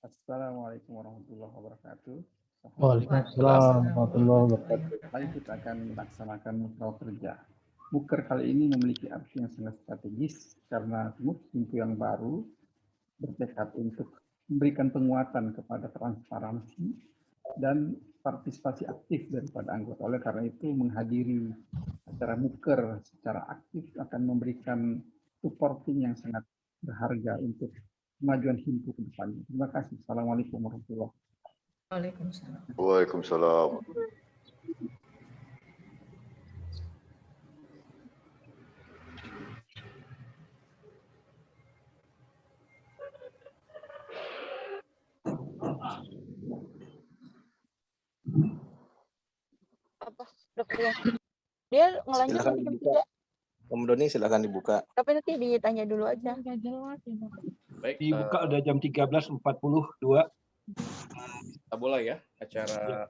Assalamualaikum warahmatullahi wabarakatuh. Waalaikumsalam warahmatullahi wabarakatuh. Mari kita akan melaksanakan muker kerja. Muker kali ini memiliki arti yang sangat strategis karena Himpu yang baru bertekad untuk memberikan penguatan kepada transparansi dan partisipasi aktif daripada anggota. Oleh karena itu menghadiri acara muker secara aktif akan memberikan supporting yang sangat berharga untuk kemajuan Himpu ke depannya. Terima kasih. Assalamualaikum warahmatullahi wabarakatuh. Waalaikumsalam. Waalaikumsalam. Apa dokter? Dia ngelanjut Silakan nanti jam dibuka. 3. Om Doni silakan dibuka. Tapi nanti ditanya dulu aja. Baik, Dibuka udah jam 13.42. kita mulai ya acara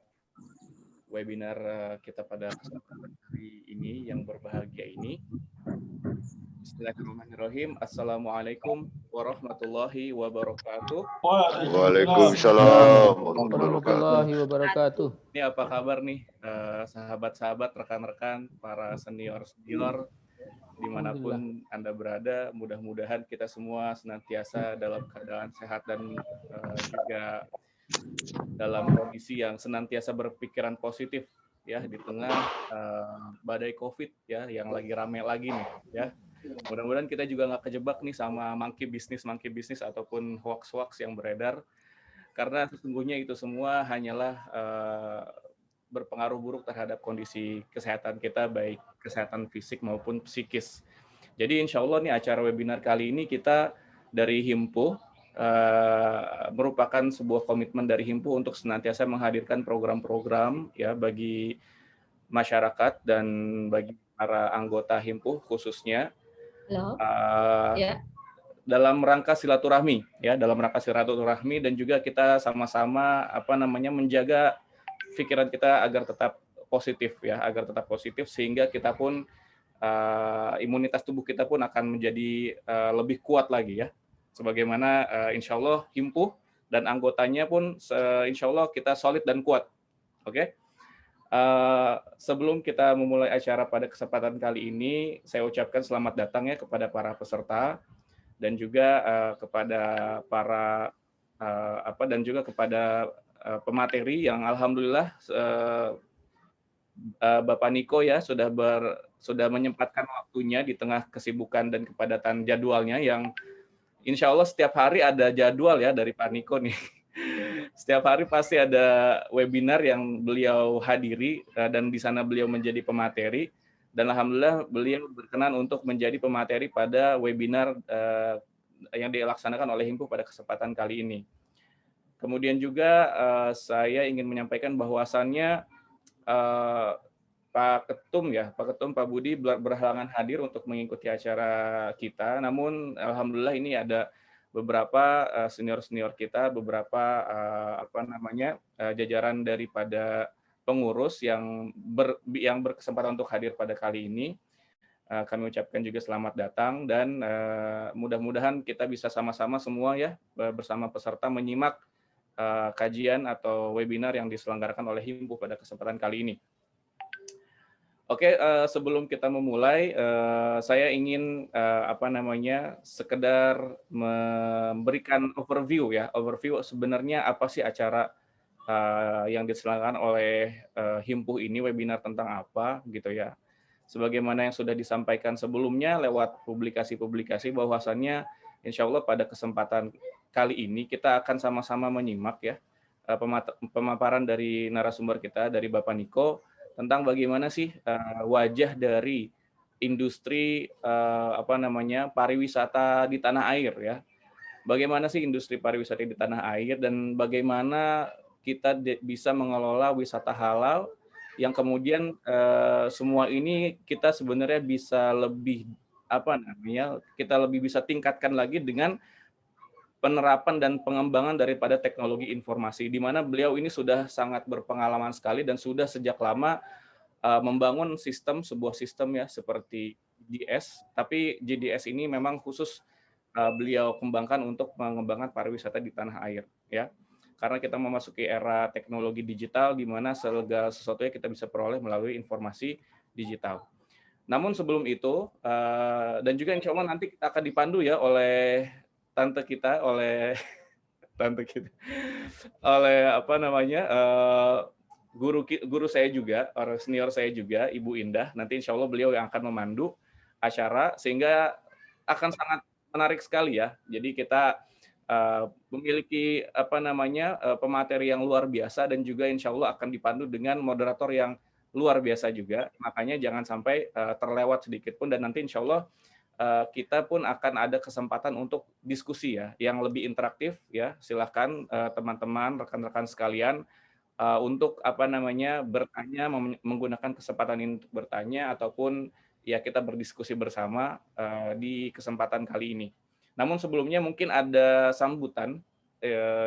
webinar kita pada kesempatan hari ini yang berbahagia ini. Bismillahirrahmanirrahim. Assalamualaikum warahmatullahi wabarakatuh. Waalaikumsalam warahmatullahi wabarakatuh. Ini apa kabar nih sahabat-sahabat, rekan-rekan, para senior-senior dimanapun Anda berada, mudah-mudahan kita semua senantiasa dalam keadaan sehat dan juga dalam kondisi yang senantiasa berpikiran positif ya di tengah badai COVID ya yang lagi rame lagi nih ya. Mudah-mudahan kita juga nggak kejebak nih sama monkey business ataupun hoax yang beredar, karena sesungguhnya itu semua hanyalah berpengaruh buruk terhadap kondisi kesehatan kita, baik kesehatan fisik maupun psikis. Jadi insya Allah nih acara webinar kali ini kita dari Himpu merupakan sebuah komitmen dari Himpu untuk senantiasa menghadirkan program-program ya bagi masyarakat dan bagi para anggota Himpu khususnya dalam rangka silaturahmi ya, dan juga kita sama-sama menjaga pikiran kita agar tetap positif sehingga kita pun imunitas tubuh kita pun akan menjadi lebih kuat lagi ya. Sebagaimana insya Allah Himpu dan anggotanya pun insya Allah kita solid dan kuat. Oke. Sebelum kita memulai acara pada kesempatan kali ini, saya ucapkan selamat datang ya kepada para peserta dan juga kepada para pemateri yang alhamdulillah Bapak Niko ya sudah menyempatkan waktunya di tengah kesibukan dan kepadatan jadwalnya yang insya Allah setiap hari ada jadwal ya dari Pak Niko nih. Setiap hari pasti ada webinar yang beliau hadiri dan di sana beliau menjadi pemateri, dan alhamdulillah beliau berkenan untuk menjadi pemateri pada webinar yang dilaksanakan oleh Himpu pada kesempatan kali ini. Kemudian juga saya ingin menyampaikan bahwasannya Pak Ketum Pak Budi berhalangan hadir untuk mengikuti acara kita. Namun alhamdulillah ini ada beberapa senior kita, beberapa jajaran daripada pengurus yang berkesempatan untuk hadir pada kali ini. Kami ucapkan juga selamat datang dan mudah-mudahan kita bisa sama-sama semua ya bersama peserta menyimak kajian atau webinar yang diselenggarakan oleh Himpu pada kesempatan kali ini. Oke, sebelum kita memulai, saya ingin sekedar memberikan overview sebenarnya apa sih acara yang diselenggarakan oleh Himpu ini, webinar tentang apa gitu ya. Sebagaimana yang sudah disampaikan sebelumnya lewat publikasi-publikasi bahwasannya insya Allah pada kesempatan kali ini kita akan sama-sama menyimak ya pemaparan dari narasumber kita, dari Bapak Niko, tentang bagaimana sih wajah dari industri pariwisata di tanah air ya. Bagaimana sih industri pariwisata di tanah air dan bagaimana kita bisa mengelola wisata halal yang kemudian semua ini kita sebenarnya bisa lebih kita lebih bisa tingkatkan lagi dengan penerapan dan pengembangan daripada teknologi informasi, di mana beliau ini sudah sangat berpengalaman sekali dan sudah sejak lama membangun sebuah sistem ya seperti GDS, tapi GDS ini memang khusus beliau kembangkan untuk mengembangkan pariwisata di tanah air, ya. Karena kita memasuki era teknologi digital di mana segala sesuatunya kita bisa peroleh melalui informasi digital. Namun sebelum itu, dan juga insya Allah nanti kita akan dipandu ya oleh tante kita, oleh oleh apa namanya, guru saya juga, orang senior saya juga, Ibu Indah. Nanti insya Allah beliau yang akan memandu acara, sehingga akan sangat menarik sekali ya. Jadi kita memiliki apa namanya pemateri yang luar biasa dan juga insya Allah akan dipandu dengan moderator yang luar biasa juga. Makanya jangan sampai terlewat sedikit pun, dan nanti insya Allah kita pun akan ada kesempatan untuk diskusi ya yang lebih interaktif ya. Silahkan teman-teman, rekan-rekan sekalian untuk apa namanya bertanya, menggunakan kesempatan ini untuk bertanya ataupun ya kita berdiskusi bersama di kesempatan kali ini. Namun sebelumnya mungkin ada sambutan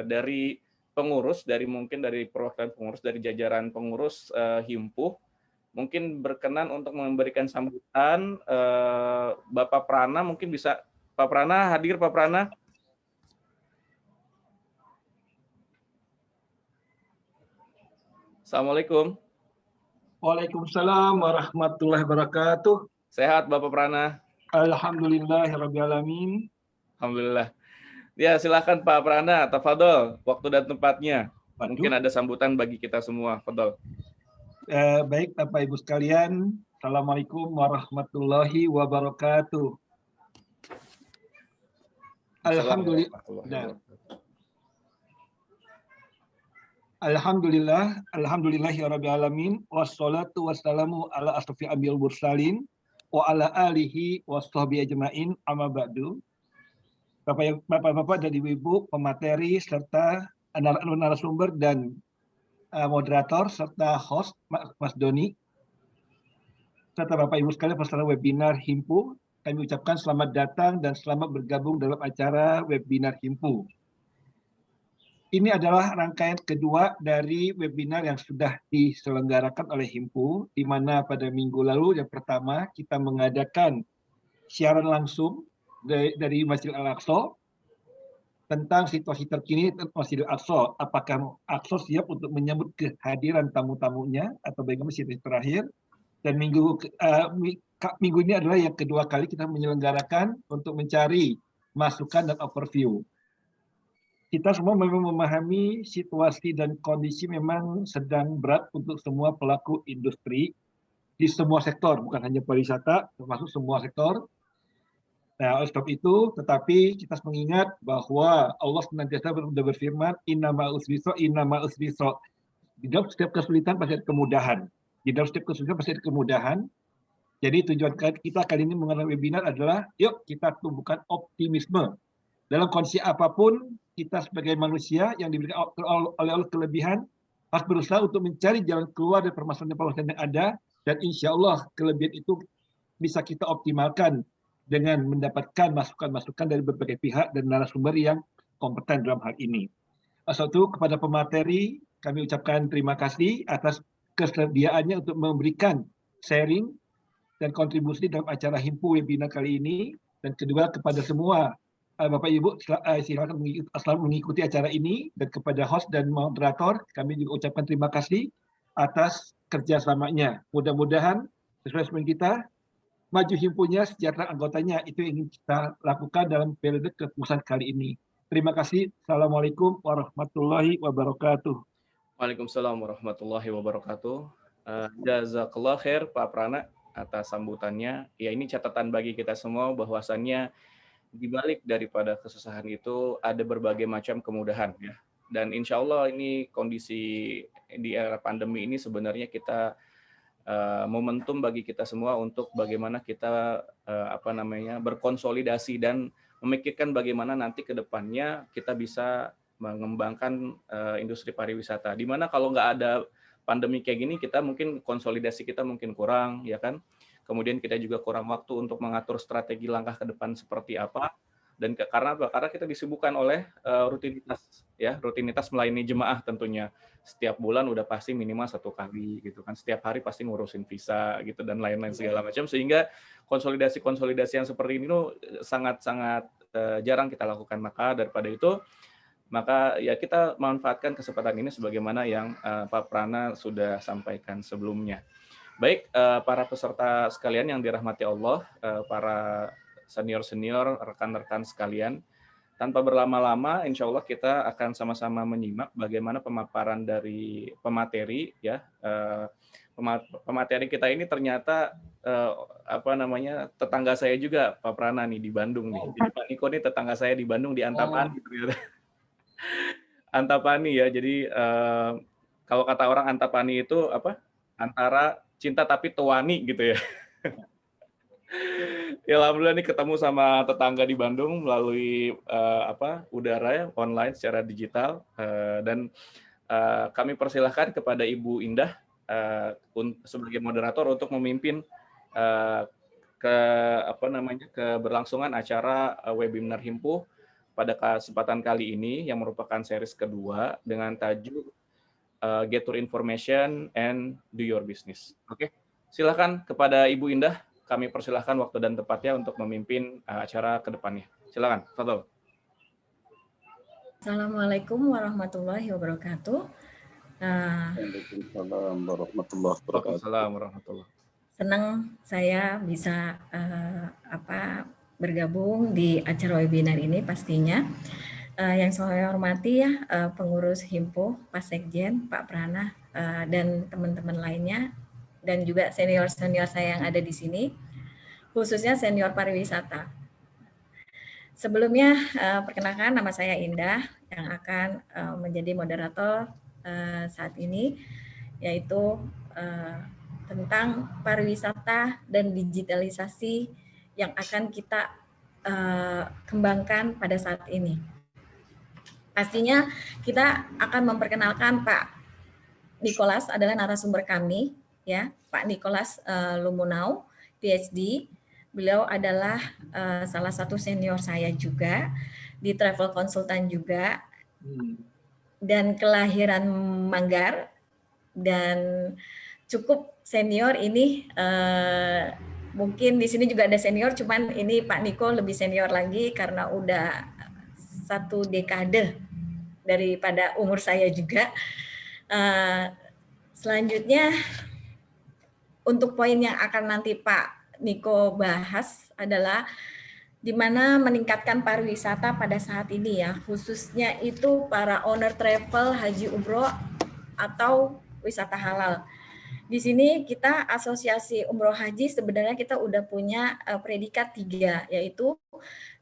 dari pengurus, mungkin dari perwakilan pengurus, dari jajaran pengurus Himpuh, mungkin berkenan untuk memberikan sambutan. Bapak Prana mungkin bisa, Pak Prana hadir, Pak Prana. Assalamualaikum. Waalaikumsalam warahmatullahi wabarakatuh. Sehat Bapak Prana? Alhamdulillahirrabbilalamin. Alhamdulillah. Ya, silakan Pak Prana, tafadhol, waktu dan tempatnya. Mungkin ada sambutan bagi kita semua, tafadhol. Baik Bapak Ibu sekalian, Assalamualaikum warahmatullahi wabarakatuh. Alhamdulillahirrabbilalamin, wassalatu wassalamu ala asrofil anbiya'il mursalin wa ala alihi washabbihi ajmain, amma ba'du. Bapak-bapak dan ibu-ibu pemateri serta narasumber dan moderator serta host Mas Doni serta Bapak Ibu sekalian peserta webinar Himpuh, kami ucapkan selamat datang dan selamat bergabung dalam acara webinar Himpuh. Ini adalah rangkaian kedua dari webinar yang sudah diselenggarakan oleh Himpuh, di mana pada minggu lalu yang pertama kita mengadakan siaran langsung dari Masjidil Al-Aqsa tentang situasi terkini Masjidil Al-Aqsa. Apakah Al-Aqsa siap untuk menyambut kehadiran tamu-tamunya atau bagaimana situasi terakhir? Dan minggu ini adalah yang kedua kali kita menyelenggarakan untuk mencari masukan dan overview. Kita semua memang memahami situasi dan kondisi memang sedang berat untuk semua pelaku industri di semua sektor, bukan hanya pariwisata, termasuk semua sektor. Nah, oleh sebab itu, tetapi kita harus mengingat bahwa Allah senantiasa berfirman, Inna ma'usri yusra. Di dalam setiap kesulitan pasti ada kemudahan. Jadi tujuan kita kali ini mengenai webinar adalah, yuk kita tumbuhkan optimisme. Dalam kondisi apapun, kita sebagai manusia yang diberikan oleh Allah kelebihan, harus berusaha untuk mencari jalan keluar dari permasalahan-permasalahan yang ada, dan insya Allah kelebihan itu bisa kita optimalkan dengan mendapatkan masukan-masukan dari berbagai pihak dan narasumber yang kompeten dalam hal ini. Satu, kepada pemateri, kami ucapkan terima kasih atas kesediaannya untuk memberikan sharing dan kontribusi dalam acara Himpuh webinar kali ini. Dan kedua, kepada semua Bapak Ibu, silakan mengikuti acara ini. Dan kepada host dan moderator, kami juga ucapkan terima kasih atas kerjasamanya. Mudah-mudahan sesuai kita, maju Himpuhnya, sejahtera anggotanya, itu yang ingin kita lakukan dalam periode kepengurusan kali ini. Terima kasih. Assalamualaikum warahmatullahi wabarakatuh. Waalaikumsalam warahmatullahi wabarakatuh. Jazakallah khair Pak Prana atas sambutannya. Ya, ini catatan bagi kita semua bahwasannya di balik daripada kesusahan itu ada berbagai macam kemudahan ya. Dan insya Allah ini kondisi di era pandemi ini sebenarnya kita momentum bagi kita semua untuk bagaimana kita berkonsolidasi dan memikirkan bagaimana nanti ke depannya kita bisa mengembangkan industri pariwisata. Di mana kalau nggak ada pandemi kayak gini, kita mungkin konsolidasi kita mungkin kurang, ya kan? Kemudian kita juga kurang waktu untuk mengatur strategi langkah ke depan seperti apa. Karena apa? Karena kita disibukkan oleh rutinitas melayani jemaah tentunya. Setiap bulan udah pasti minimal 1 kali gitu kan. Setiap hari pasti ngurusin visa gitu dan lain-lain segala macam, sehingga konsolidasi yang seperti ini tuh sangat-sangat jarang kita lakukan. Maka daripada itu, maka ya kita manfaatkan kesempatan ini sebagaimana yang Pak Prana sudah sampaikan sebelumnya. Baik, para peserta sekalian yang dirahmati Allah, para senior-senior, rekan-rekan sekalian, tanpa berlama-lama, insya Allah kita akan sama-sama menyimak bagaimana pemaparan dari pemateri, ya. Pemateri kita ini ternyata tetangga saya juga, Pak Prana nih di Bandung nih. Jadi Pak Niko nih tetangga saya di Bandung, di Antapani. Antapani ya. Jadi kalau kata orang Antapani itu antara cinta tapi tuani gitu ya. Ya alhamdulillah nih ketemu sama tetangga di Bandung melalui udara ya, online secara digital, dan kami persilahkan kepada Ibu Indah sebagai moderator untuk memimpin keberlangsungan acara webinar Himpuh pada kesempatan kali ini yang merupakan series kedua dengan tajuk Get Your Information and Do Your Business. Oke, silakan kepada Ibu Indah. Kami persilahkan waktu dan tempatnya untuk memimpin acara ke depannya. Silakan, Fadol. Assalamualaikum warahmatullahi wabarakatuh. Waalaikumsalam warahmatullahi wabarakatuh. Waalaikumsalam warahmatullahi. Senang saya bisa bergabung di acara webinar ini pastinya. Yang saya hormati ya pengurus Himpuh, Pak Sekjen, Pak Prana, dan teman-teman lainnya, dan juga senior-senior saya yang ada di sini, khususnya senior pariwisata. Sebelumnya, perkenalkan nama saya Indah yang akan menjadi moderator saat ini, yaitu tentang pariwisata dan digitalisasi yang akan kita kembangkan pada saat ini. Pastinya kita akan memperkenalkan Pak Nicholas adalah narasumber kami, ya, Pak Nicholas Lumunau, PhD. Beliau adalah salah satu senior saya juga di travel konsultan juga, dan kelahiran Manggar, dan cukup senior ini. Mungkin di sini juga ada senior, cuman ini Pak Niko lebih senior lagi karena udah 1 dekade daripada umur saya juga. Selanjutnya, untuk poin yang akan nanti Pak Niko bahas adalah di mana meningkatkan pariwisata pada saat ini ya, khususnya itu para owner travel, haji umroh, atau wisata halal. Di sini kita asosiasi umroh haji sebenarnya kita udah punya predikat 3, yaitu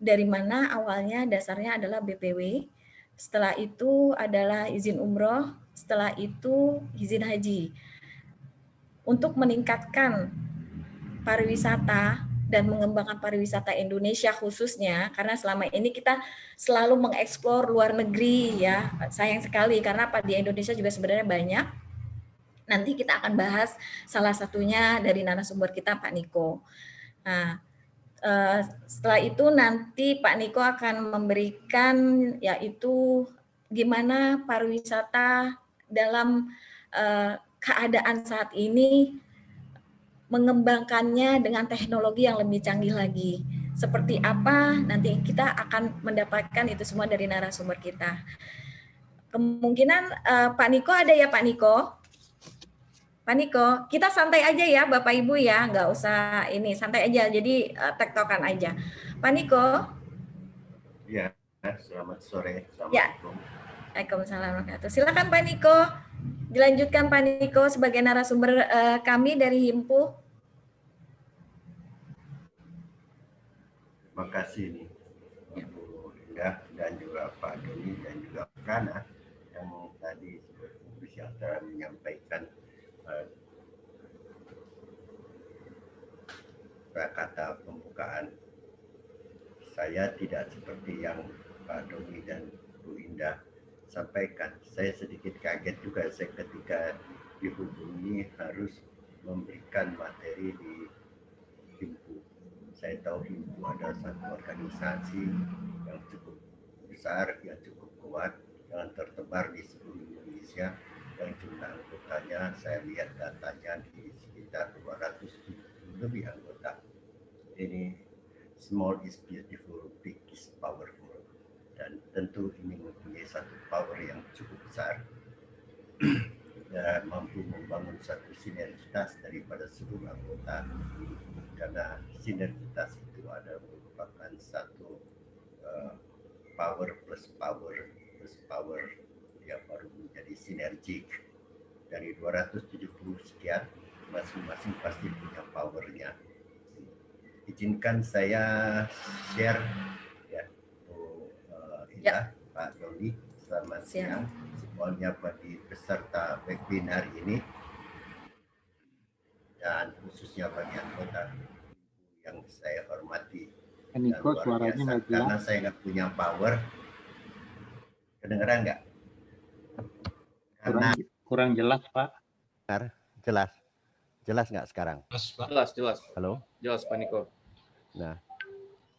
dari mana awalnya dasarnya adalah BPW, setelah itu adalah izin umroh, setelah itu izin haji. Untuk meningkatkan pariwisata dan mengembangkan pariwisata Indonesia khususnya, karena selama ini kita selalu mengeksplor luar negeri ya, sayang sekali karena di Indonesia juga sebenarnya banyak. Nanti kita akan bahas salah satunya dari narasumber kita Pak Niko. Nah, setelah itu nanti Pak Niko akan memberikan yaitu gimana pariwisata dalam keadaan saat ini, mengembangkannya dengan teknologi yang lebih canggih lagi. Seperti apa, nanti kita akan mendapatkan itu semua dari narasumber kita. Kemungkinan Pak Niko ada ya Pak Niko? Pak Niko, kita santai aja ya Bapak Ibu ya, nggak usah ini, santai aja, jadi tektokan aja. Pak Niko? Ya, selamat sore. Assalamualaikum. Ya. Waalaikumsalam warahmatullahi wabarakatuh. Silakan Pak Niko, dilanjutkan Pak Niko sebagai narasumber kami dari Himpuh. Terima kasih nih Ibu Indah dan juga Pak Doni dan juga Prana yang tadi bisa menyampaikan kata pembukaan. Saya tidak seperti yang Pak Doni dan Bu Indah sampaikan. Saya sedikit kaget juga ketika dihubungi harus memberikan materi di Himpuh. saya tahu itu ada satu organisasi yang cukup besar, yang cukup kuat, yang tersebar di seluruh Indonesia, yang jumlah anggotanya saya lihat datanya di sekitar 270 lebih anggota. Ini small is beautiful, big is powerful, dan tentu ini mempunyai satu power yang cukup besar. Mampu membangun satu sinergitas daripada seluruh anggota, karena sinergitas itu ada merupakan satu power plus power plus power yang baru menjadi sinergik. Dari 270 sekian, masing-masing pasti punya powernya. Izinkan saya share ya, Indah, Pak Doni, selamat siang semuanya bagi peserta webinar ini, dan khususnya bagi anggota yang saya hormati. Niko, suaranya nggak jelas. Karena saya nggak punya power. Kedengeran nggak? Kurang jelas, Pak. Jelas. Jelas nggak sekarang? Jelas. Halo? Jelas, Pak Niko. Nah,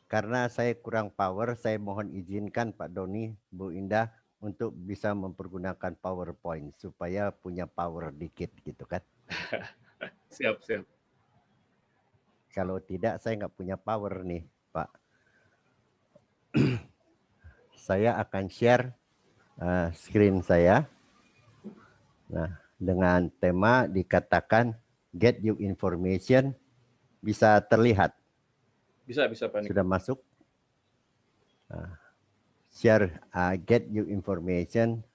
karena saya kurang power, saya mohon izinkan Pak Doni, Bu Indah, untuk bisa mempergunakan PowerPoint supaya punya power dikit gitu kan. Siap. Kalau tidak saya nggak punya power nih Pak. Saya akan share screen saya. Nah, dengan tema dikatakan get you information, bisa terlihat? Bisa Pak Niko. Sudah masuk? Share, get you information,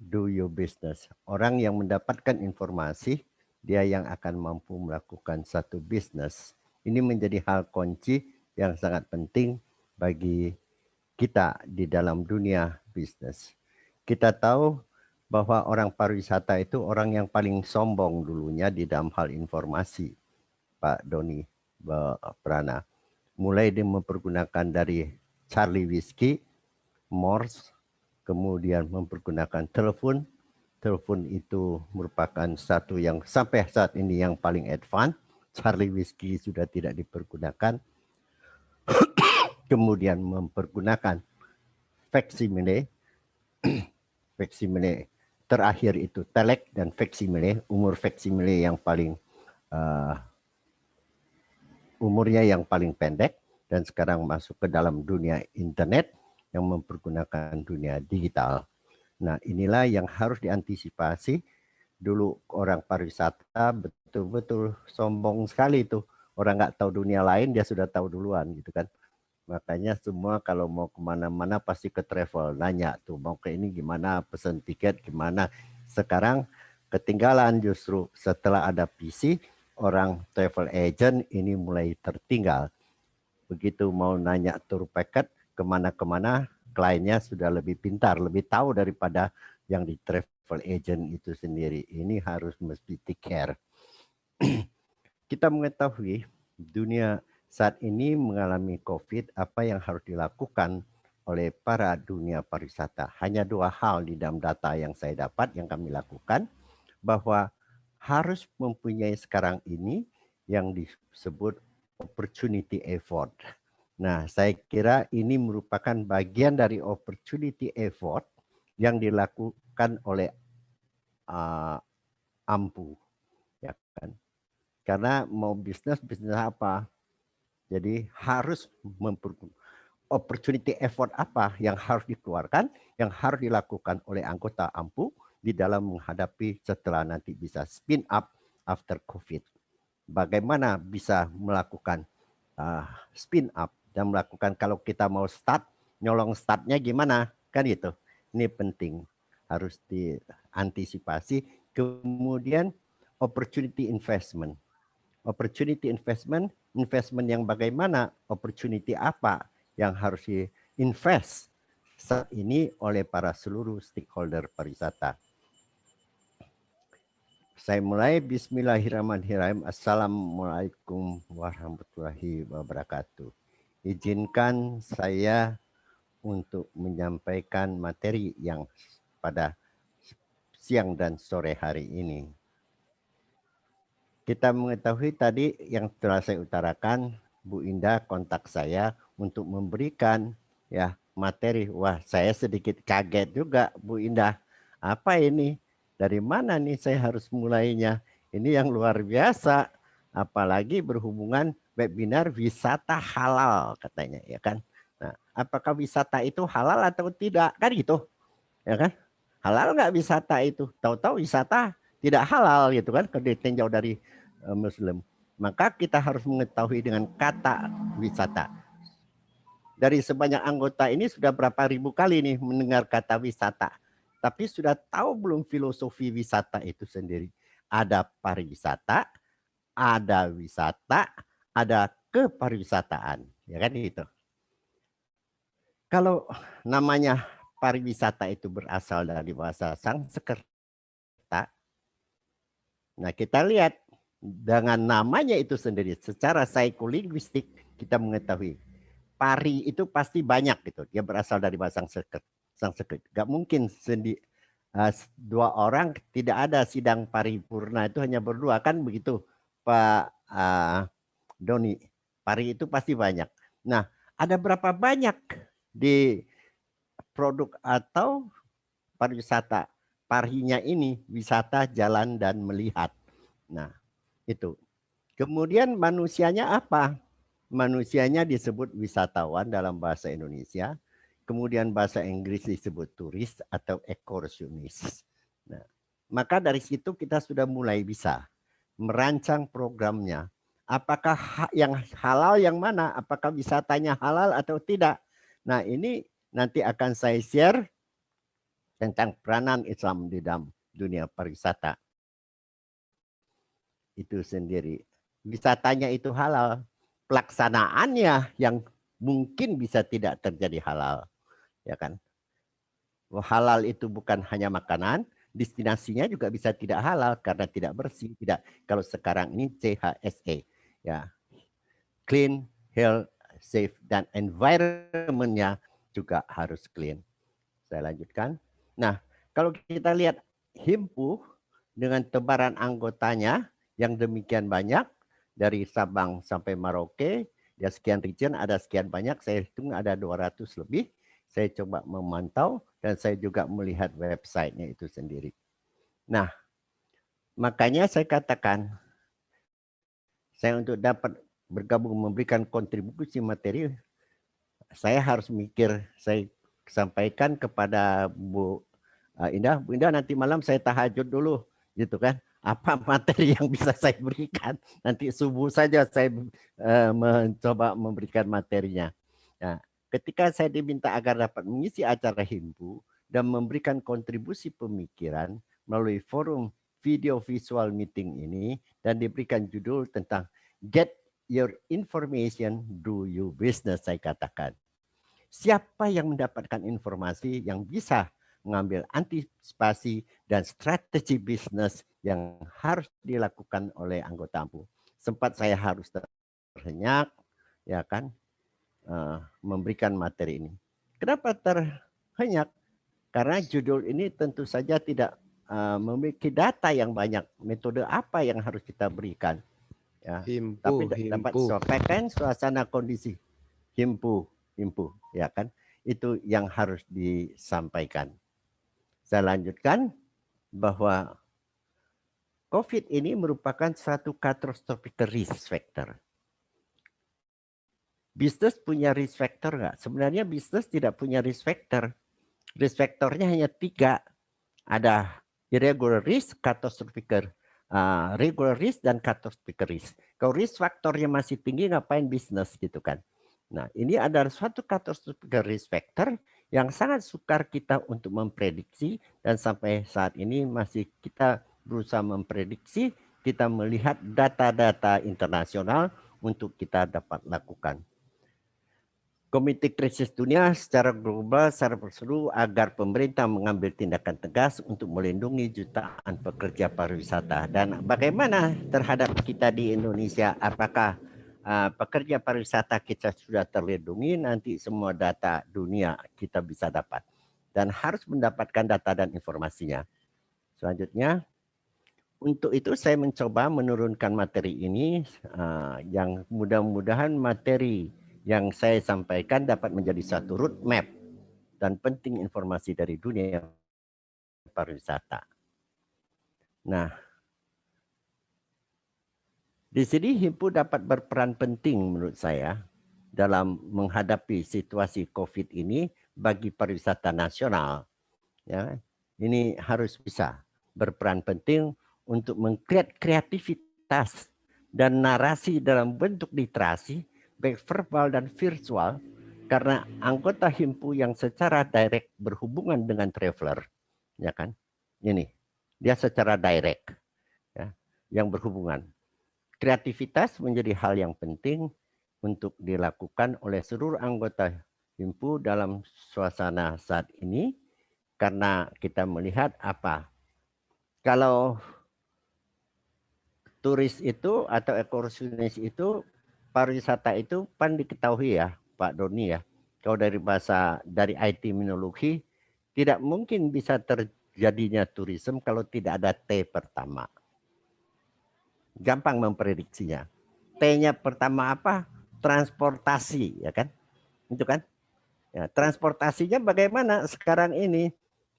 do your business. Orang yang mendapatkan informasi, dia yang akan mampu melakukan satu bisnis. Ini menjadi hal kunci yang sangat penting bagi kita di dalam dunia bisnis. Kita tahu bahwa orang pariwisata itu orang yang paling sombong dulunya di dalam hal informasi, Pak Doni Prana. Mulai dia mempergunakan dari Charlie Whiskey, Morse, kemudian mempergunakan telepon. Telepon itu merupakan satu yang sampai saat ini yang paling advance. Charlie Whiskey sudah tidak dipergunakan. Kemudian mempergunakan facsimile. Facsimile terakhir itu telek dan facsimile. Umur facsimile yang paling umurnya yang paling pendek, dan sekarang masuk ke dalam dunia internet yang mempergunakan dunia digital. Nah, inilah yang harus diantisipasi. Dulu orang pariwisata betul-betul sombong sekali itu. Orang nggak tahu dunia lain, dia sudah tahu duluan gitu kan. Makanya semua kalau mau kemana-mana pasti ke travel. Nanya tuh mau ke ini gimana, pesan tiket gimana. Sekarang ketinggalan justru setelah ada PC, orang travel agent ini mulai tertinggal. Begitu mau nanya tour package kemana-kemana, kliennya sudah lebih pintar, lebih tahu daripada yang di travel agent itu sendiri. Ini harus mesti take care. Kita mengetahui dunia saat ini mengalami COVID, apa yang harus dilakukan oleh para dunia pariwisata. Hanya dua hal di dalam data yang saya dapat, yang kami lakukan, bahwa harus mempunyai sekarang ini yang disebut opportunity effort. Nah, saya kira ini merupakan bagian dari opportunity effort yang dilakukan oleh AMPU, ya kan? Karena mau bisnis apa? Jadi harus opportunity effort apa yang harus dikeluarkan, yang harus dilakukan oleh anggota AMPU di dalam menghadapi setelah nanti bisa spin up after COVID. Bagaimana bisa melakukan spin up dan melakukan kalau kita mau start, nyolong startnya gimana, kan itu. Ini penting, harus diantisipasi. Kemudian opportunity investment. Opportunity investment, investment yang bagaimana, opportunity apa yang harus di-invest saat ini oleh para seluruh stakeholder pariwisata. Saya mulai, bismillahirrahmanirrahim. Assalamualaikum warahmatullahi wabarakatuh. Izinkan saya untuk menyampaikan materi yang pada siang dan sore hari ini. Kita mengetahui tadi yang telah saya utarakan Bu Indah kontak saya untuk memberikan ya materi. Wah, saya sedikit kaget juga, Bu Indah. Apa ini? Dari mana nih saya harus mulainya? Ini yang luar biasa. Apalagi berhubungan webinar wisata halal katanya, ya kan? Nah, apakah wisata itu halal atau tidak? Kan gitu, ya kan? Halal nggak wisata itu? Tahu-tahu wisata tidak halal gitu kan? Kalau ditinjau dari Muslim. Maka kita harus mengetahui dengan kata wisata. Dari sebanyak anggota ini sudah berapa ribu kali nih mendengar kata wisata. Tapi sudah tahu belum filosofi wisata itu sendiri? Ada pariwisata, ada wisata, ada kepariwisataan. Ya kan gitu. Kalau namanya pariwisata itu berasal dari bahasa Sanskerta. Nah, kita lihat dengan namanya itu sendiri secara psikolinguistik kita mengetahui pari itu pasti banyak gitu. Dia berasal dari bahasa Sanskerta. Gak mungkin dua orang, tidak ada sidang paripurna itu hanya berdua, kan begitu Pak Doni. Pari itu pasti banyak. Nah, ada berapa banyak di produk atau pariwisata? Parinya ini wisata jalan dan melihat. Nah, itu. Kemudian manusianya apa? Manusianya disebut wisatawan dalam bahasa Indonesia. Kemudian bahasa Inggris disebut turis atau excursionis. Nah, maka dari situ kita sudah mulai bisa merancang programnya. Apakah yang halal yang mana? Apakah wisatanya halal atau tidak? Nah, ini nanti akan saya share tentang peranan Islam di dalam dunia pariwisata itu sendiri. Wisatanya itu halal, pelaksanaannya yang mungkin bisa tidak terjadi halal, ya kan? Halal itu bukan hanya makanan, destinasinya juga bisa tidak halal karena tidak bersih, tidak. Kalau sekarang ini CHSE, ya, clean, health, safe, dan environment-nya juga harus clean. Saya lanjutkan. Nah, kalau kita lihat Himpuh dengan tebaran anggotanya yang demikian banyak, dari Sabang sampai Merauke, ya sekian region, ada sekian banyak, saya hitung ada 200 lebih. Saya coba memantau dan saya juga melihat websitenya itu sendiri. Nah, makanya saya katakan, saya untuk dapat bergabung memberikan kontribusi materi, saya harus mikir, saya sampaikan kepada Bu Indah, Bu Indah nanti malam saya tahajud dulu, gitu kan? Apa materi yang bisa saya berikan? Nanti subuh saja saya mencoba memberikan materinya. Nah, ketika saya diminta agar dapat mengisi acara Himpuh dan memberikan kontribusi pemikiran melalui forum video visual meeting ini dan diberikan judul tentang Get Your Information, Do You Business, saya katakan. Siapa yang mendapatkan informasi yang bisa mengambil antisipasi dan strategi bisnis yang harus dilakukan oleh anggota Himpuh. Sempat saya harus terhenyak, ya kan, memberikan materi ini. Kenapa terhenyak? Karena judul ini tentu saja tidak memiliki data yang banyak. Metode apa yang harus kita berikan? Ya, tapi dapat sampaikan suasana kondisi Himpuh, ya kan? Itu yang harus disampaikan. Saya lanjutkan bahwa COVID ini merupakan suatu catastrophic risk factor. Bisnis punya risk factor nggak? Sebenarnya bisnis tidak punya risk factor. Risk factornya hanya 3. Ada irregular risk, catastrophic regular risk, dan catastrophic risk. Kalau risk faktornya masih tinggi, ngapain bisnis gitu kan? Nah, ini adalah suatu catastrophic risk factor yang sangat sukar kita untuk memprediksi, dan sampai saat ini masih kita berusaha memprediksi, kita melihat data-data internasional untuk kita dapat lakukan. Komite Krisis Dunia secara global secara berseru agar pemerintah mengambil tindakan tegas untuk melindungi jutaan pekerja pariwisata. Dan bagaimana terhadap kita di Indonesia, apakah pekerja pariwisata kita sudah terlindungi? Nanti semua data dunia kita bisa dapat dan harus mendapatkan data dan informasinya. Selanjutnya, Untuk itu saya mencoba menurunkan materi ini yang mudah-mudahan materi yang saya sampaikan dapat menjadi satu roadmap dan penting informasi dari dunia pariwisata. Nah, di sini Himpu dapat berperan penting menurut saya dalam menghadapi situasi COVID ini bagi pariwisata nasional. Ya, ini harus bisa berperan penting untuk mengkreat kreativitas dan narasi dalam bentuk literasi, baik verbal dan virtual, karena anggota Himpu yang secara direct berhubungan dengan traveler, ya kan? Ini dia secara direct, ya, yang berhubungan. Kreativitas menjadi hal yang penting untuk dilakukan oleh seluruh anggota Himpu dalam suasana saat ini, karena kita melihat apa? Kalau turis itu atau ekoturisme itu, pariwisata itu pan diketahui ya Pak Doni ya. Kalau dari IT-minologi, tidak mungkin bisa terjadinya turisme kalau tidak ada T pertama. Gampang memprediksinya. T-nya pertama apa? Transportasi, ya kan? Itu kan? Ya, transportasinya bagaimana sekarang ini?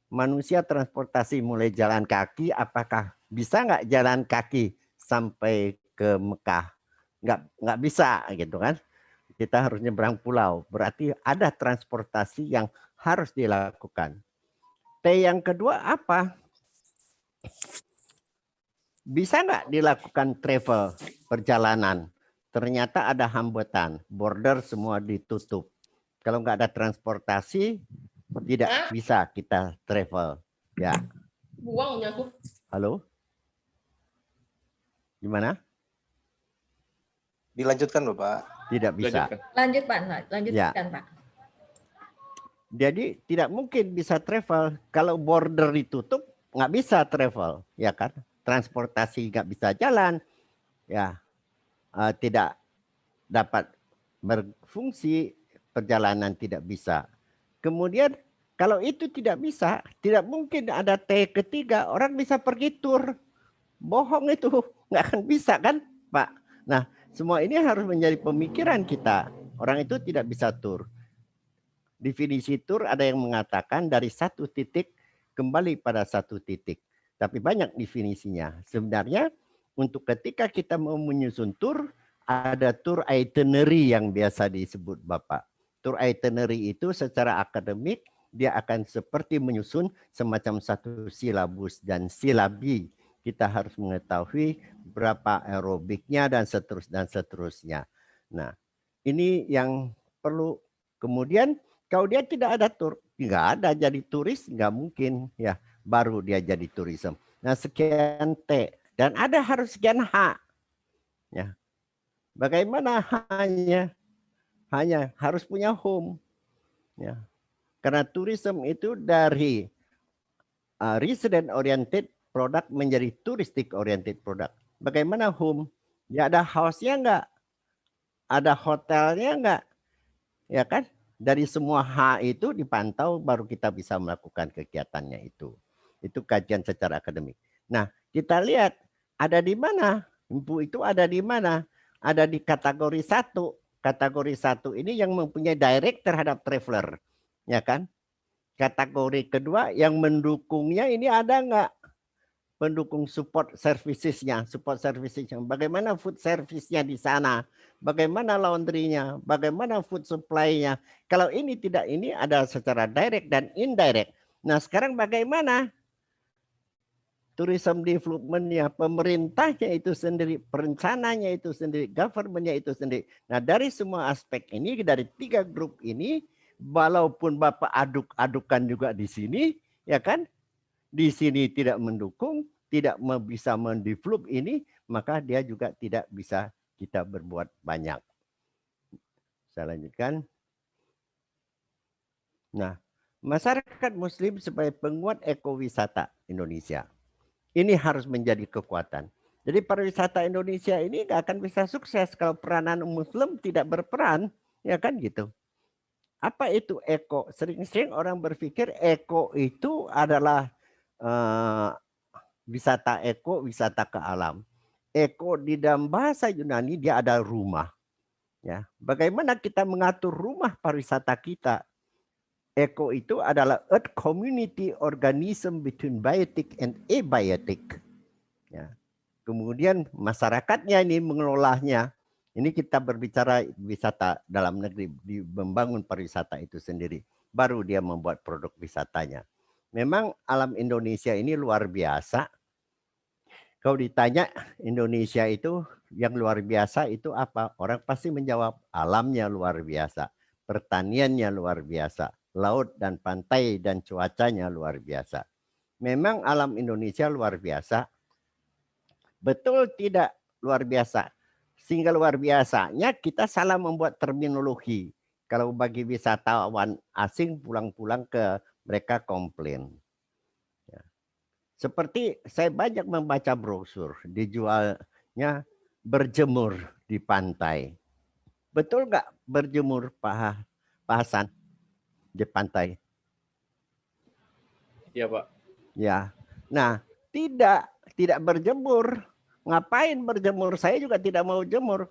Manusia transportasi mulai jalan kaki, apakah bisa nggak jalan kaki sampai ke Mekah? Nggak bisa gitu kan? Kita harus nyebrang pulau. Berarti ada transportasi yang harus dilakukan. T yang kedua apa? Bisa nggak dilakukan travel, perjalanan? Ternyata ada hambatan, border semua ditutup. Kalau nggak ada transportasi, tidak bisa kita travel. Ya. Buang aku. Halo? Gimana? Dilanjutkan Bapak. Tidak bisa. Lanjut Pak, lanjutkan Ya. Pak. Jadi tidak mungkin bisa travel. Kalau border ditutup, nggak bisa travel. Ya kan? Transportasi nggak bisa jalan. Ya. Tidak dapat berfungsi, perjalanan tidak bisa. Kemudian kalau itu tidak bisa, tidak mungkin ada T ketiga, orang bisa pergi tur. Bohong itu, nggak akan bisa kan Pak? Nah, semua ini harus menjadi pemikiran kita. Orang itu tidak bisa tur. Definisi tur ada yang mengatakan dari satu titik kembali pada satu titik. Tapi banyak definisinya. Sebenarnya untuk ketika kita mau menyusun tur, ada tur itinerary yang biasa disebut Bapak. Tur itinerary itu secara akademik dia akan seperti menyusun semacam satu silabus dan silabi. Kita harus mengetahui berapa aerobiknya dan seterusnya. Nah, ini yang perlu. Kemudian kalau dia tidak ada tur, nggak ada jadi turis, nggak mungkin ya. Baru dia jadi turisme. Nah, sekian T dan ada harus sekian H. Ya, bagaimana hanya harus punya home. Ya, karena turisme itu dari resident oriented product menjadi touristic oriented product. Bagaimana home? Ya ada house-nya enggak? Ada hotelnya enggak? Ya kan? Dari semua H itu dipantau baru kita bisa melakukan kegiatannya itu. Itu kajian secara akademik. Nah, kita lihat ada di mana? Himpu itu ada di mana? Ada di kategori 1. Kategori 1 ini yang mempunyai direct terhadap traveler. Ya kan? Kategori kedua yang mendukungnya ini ada enggak? Pendukung support servicesnya, bagaimana food service-nya di sana, bagaimana laundry-nya, bagaimana food supply-nya. Kalau ini tidak, ini ada secara direct dan indirect. Nah sekarang bagaimana tourism development-nya, pemerintahnya itu sendiri, perencananya itu sendiri, government-nya itu sendiri. Nah dari semua aspek ini, dari 3 grup ini, walaupun Bapak aduk-adukan juga di sini, ya kan? Di sini tidak mendukung, tidak bisa mendevelop ini, maka dia juga tidak bisa kita berbuat banyak. Saya lanjutkan. Nah, masyarakat Muslim sebagai penguat ekowisata Indonesia. Ini harus menjadi kekuatan. Jadi pariwisata Indonesia ini nggak akan bisa sukses kalau peranan Muslim tidak berperan, ya kan gitu. Apa itu eko? Sering-sering orang berpikir eko itu adalah wisata eko, wisata ke alam. Eko di dalam bahasa Yunani dia ada rumah. Ya, bagaimana kita mengatur rumah pariwisata kita? Eko itu adalah earth community organism between biotic and abiotic. Ya. Kemudian masyarakatnya ini mengelolanya. Ini kita berbicara wisata dalam negeri, di membangun pariwisata itu sendiri. Baru dia membuat produk wisatanya. Memang alam Indonesia ini luar biasa. Kalau ditanya Indonesia itu yang luar biasa itu apa? Orang pasti menjawab alamnya luar biasa. Pertaniannya luar biasa. Laut dan pantai dan cuacanya luar biasa. Memang alam Indonesia luar biasa. Betul tidak luar biasa? Sehingga luar biasanya kita salah membuat terminologi. Kalau bagi wisatawan asing pulang-pulang ke mereka komplain. Ya. Seperti saya banyak membaca brosur dijualnya berjemur di pantai. Betul nggak berjemur Pak Hasan di pantai? Iya Pak. Ya. Nah, tidak berjemur. Ngapain berjemur? Saya juga tidak mau jemur.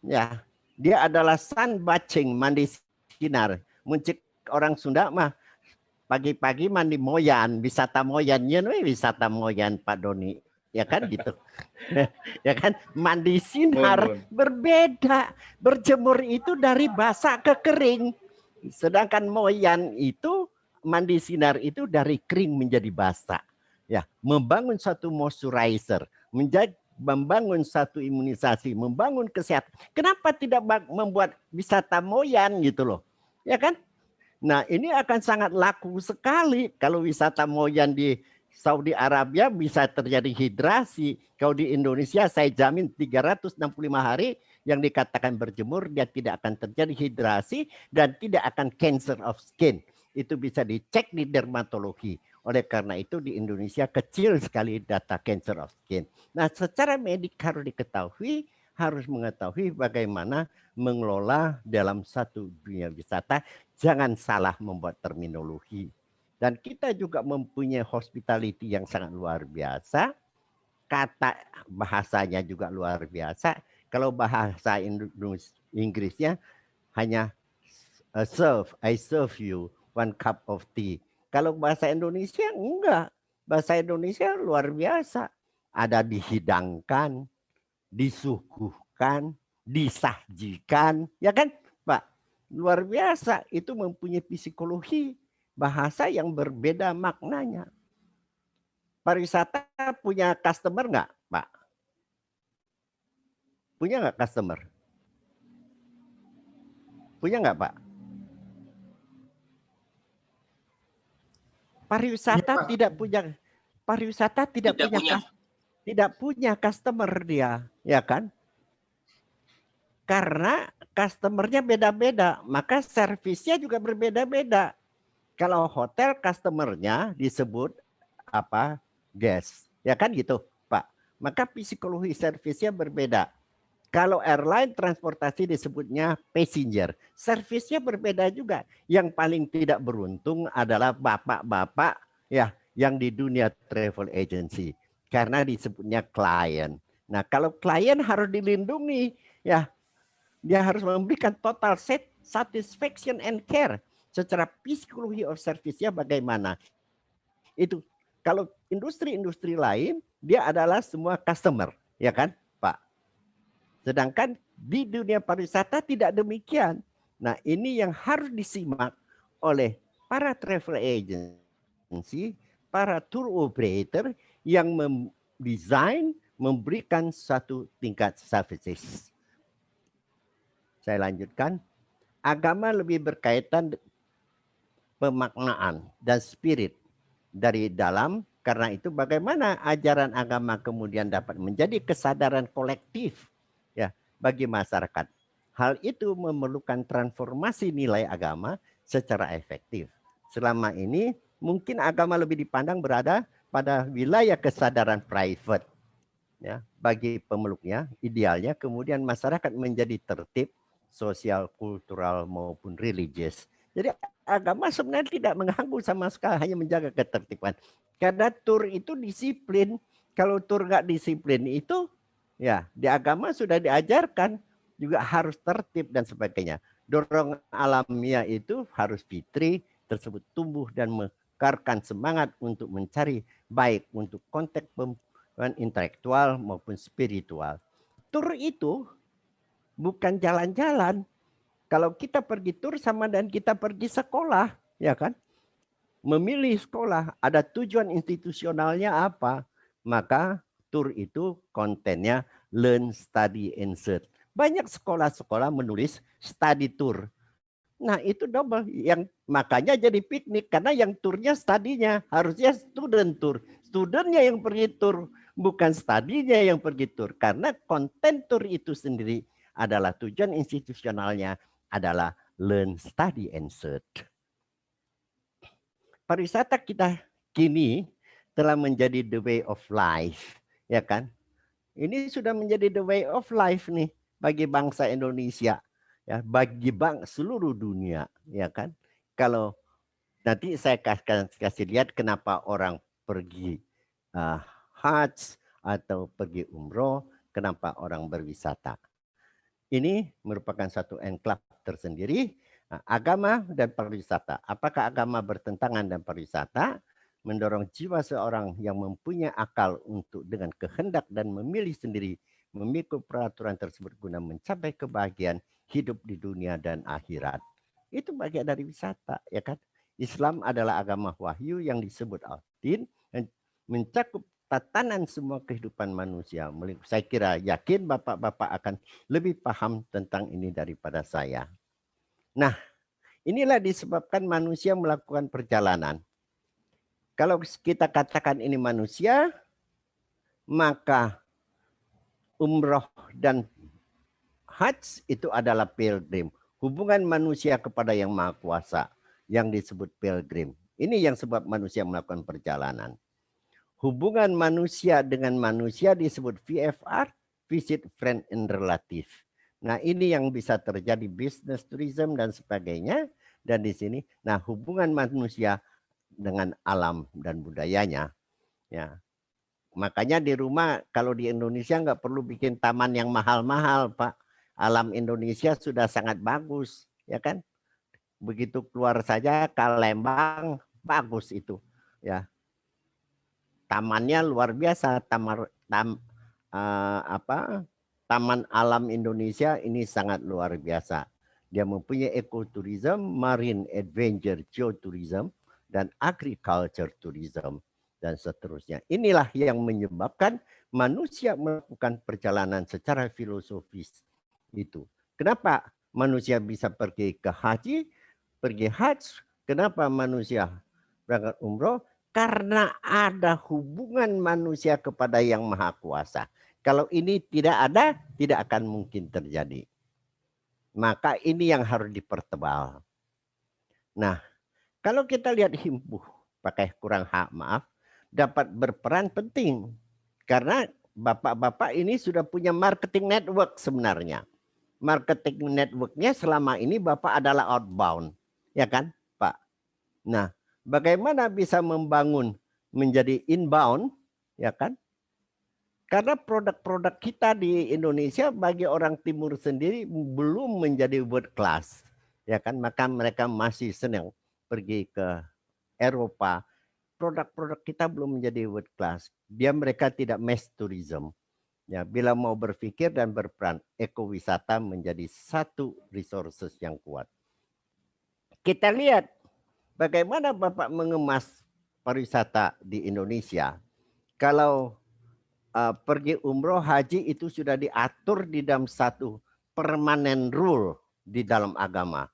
Ya, dia adalah sunbathing, mandi sinar. Muncik orang Sunda mah pagi-pagi mandi moyan, wisata moyannya, wisata moyan Pak Doni. Ya kan gitu. Ya kan, mandi sinar berbeda. Berjemur itu dari basah ke kering. Sedangkan moyan itu, mandi sinar itu dari kering menjadi basah. Ya, membangun satu moisturizer, membangun satu imunisasi, membangun kesehatan. Kenapa tidak membuat wisata moyan gitu loh? Ya kan? Nah, ini akan sangat laku sekali kalau wisata moyan di Saudi Arabia bisa terjadi hidrasi. Kalau di Indonesia saya jamin 365 hari yang dikatakan berjemur dia tidak akan terjadi hidrasi dan tidak akan cancer of skin. Itu bisa dicek di dermatologi. Oleh karena itu di Indonesia kecil sekali data cancer of skin. Nah, secara medik harus mengetahui bagaimana mengelola dalam satu dunia wisata. Jangan salah membuat terminologi. Dan kita juga mempunyai hospitality yang sangat luar biasa. Kata bahasanya juga luar biasa. Kalau bahasa Inggrisnya hanya serve, I serve you 1 cup of tea. Kalau bahasa Indonesia enggak. Bahasa Indonesia luar biasa. Ada dihidangkan, disuguhkan, disajikan. Ya kan Pak? Luar biasa. Itu mempunyai psikologi. Bahasa yang berbeda maknanya. Pariwisata punya customer enggak Pak? Punya enggak customer? Punya enggak Pak? Pariwisata tidak punya customer dia, ya kan? Karena customernya beda-beda, maka servisnya juga berbeda-beda. Kalau hotel customernya disebut apa? Guest, ya kan gitu, Pak. Maka psikologi servisnya berbeda. Kalau airline transportasi disebutnya passenger, servisnya berbeda juga. Yang paling tidak beruntung adalah bapak-bapak ya yang di dunia travel agency karena disebutnya klien. Nah, kalau klien harus dilindungi ya, dia harus memberikan total satisfaction and care. Secara psikologi of service-nya bagaimana? Itu kalau industri-industri lain dia adalah semua customer, ya kan? Sedangkan di dunia pariwisata tidak demikian. Nah, ini yang harus disimak oleh para travel agency, para tour operator yang mendesain, memberikan satu tingkat services. Saya lanjutkan. Agama lebih berkaitan pemaknaan dan spirit dari dalam. Karena itu bagaimana ajaran agama kemudian dapat menjadi kesadaran kolektif bagi masyarakat. Hal itu memerlukan transformasi nilai agama secara efektif. Selama ini mungkin agama lebih dipandang berada pada wilayah kesadaran private. Ya, bagi pemeluknya, idealnya kemudian masyarakat menjadi tertib sosial, kultural maupun religius. Jadi agama sebenarnya tidak mengganggu sama sekali, hanya menjaga ketertiban. Karena tur itu disiplin, Kalau tur nggak disiplin itu, ya di agama sudah diajarkan juga harus tertib dan sebagainya. Dorong alamiah itu harus fitri tersebut tumbuh dan mekarkan semangat untuk mencari baik untuk konteks intelektual maupun spiritual. Tur itu bukan jalan-jalan. Kalau kita pergi tur sama dan kita pergi sekolah, ya kan? Memilih sekolah, ada tujuan institusionalnya apa? Maka tur itu kontennya learn, study, insert. Banyak sekolah-sekolah menulis study tour. Nah itu double, yang makanya jadi piknik karena yang turnya studinya harusnya student tour. Studentnya yang pergi tur, bukan studinya yang pergi tur. Karena konten tur itu sendiri adalah tujuan institusionalnya adalah learn, study, insert. Pariwisata kita kini telah menjadi the way of life, ya kan? Ini sudah menjadi the way of life nih bagi bangsa Indonesia, ya, bagi seluruh dunia, ya kan? Kalau nanti saya kasih lihat kenapa orang pergi haji atau pergi umroh, kenapa orang berwisata. Ini merupakan satu enklave tersendiri. Agama dan pariwisata. Apakah agama bertentangan dan pariwisata? Mendorong jiwa seorang yang mempunyai akal untuk dengan kehendak dan memilih sendiri memikul peraturan tersebut guna mencapai kebahagiaan hidup di dunia dan akhirat. Itu bagian dari wisata, ya kan? Islam adalah agama wahyu yang disebut al-din dan mencakup tatanan semua kehidupan manusia. Saya kira yakin bapak-bapak akan lebih paham tentang ini daripada saya. Nah, inilah disebabkan manusia melakukan perjalanan. Kalau kita katakan ini manusia, maka umroh dan haji itu adalah pilgrim. Hubungan manusia kepada yang maha kuasa yang disebut pilgrim. Ini yang sebab manusia melakukan perjalanan. Hubungan manusia dengan manusia disebut VFR, visit, friend, and relative. Nah ini yang bisa terjadi business tourism dan sebagainya. Dan di sini, nah hubungan manusia dengan alam dan budayanya. Ya, makanya di rumah kalau di Indonesia nggak perlu bikin taman yang mahal-mahal, Pak. Alam Indonesia sudah sangat bagus, ya kan? Begitu keluar saja ke Lembang, bagus itu, ya. Tamannya luar biasa, Taman Alam Indonesia ini sangat luar biasa. Dia mempunyai ekoturism, marine adventure geotourism, dan agriculture tourism, dan seterusnya. Inilah yang menyebabkan manusia melakukan perjalanan secara filosofis itu. Kenapa manusia bisa pergi ke haji, pergi haji? Kenapa manusia berangkat umroh? Karena ada hubungan manusia kepada yang maha kuasa. Kalau ini tidak ada, tidak akan mungkin terjadi. Maka ini yang harus dipertebal. Nah, kalau kita lihat himpuh, pakai kurang hak maaf, dapat berperan penting. Karena bapak-bapak ini sudah punya marketing network sebenarnya. Marketing networknya selama ini bapak adalah outbound. Ya kan, Pak? Nah, bagaimana bisa membangun menjadi inbound, ya kan? Karena produk-produk kita di Indonesia bagi orang timur sendiri belum menjadi world class, ya kan? Maka mereka masih senang pergi ke Eropa. Produk-produk kita belum menjadi world class. Mereka tidak mass tourism. Ya, bila mau berpikir dan berperan, ekowisata menjadi satu resources yang kuat. Kita lihat bagaimana Bapak mengemas pariwisata di Indonesia. Kalau pergi umroh haji itu sudah diatur di dalam satu permanent rule di dalam agama.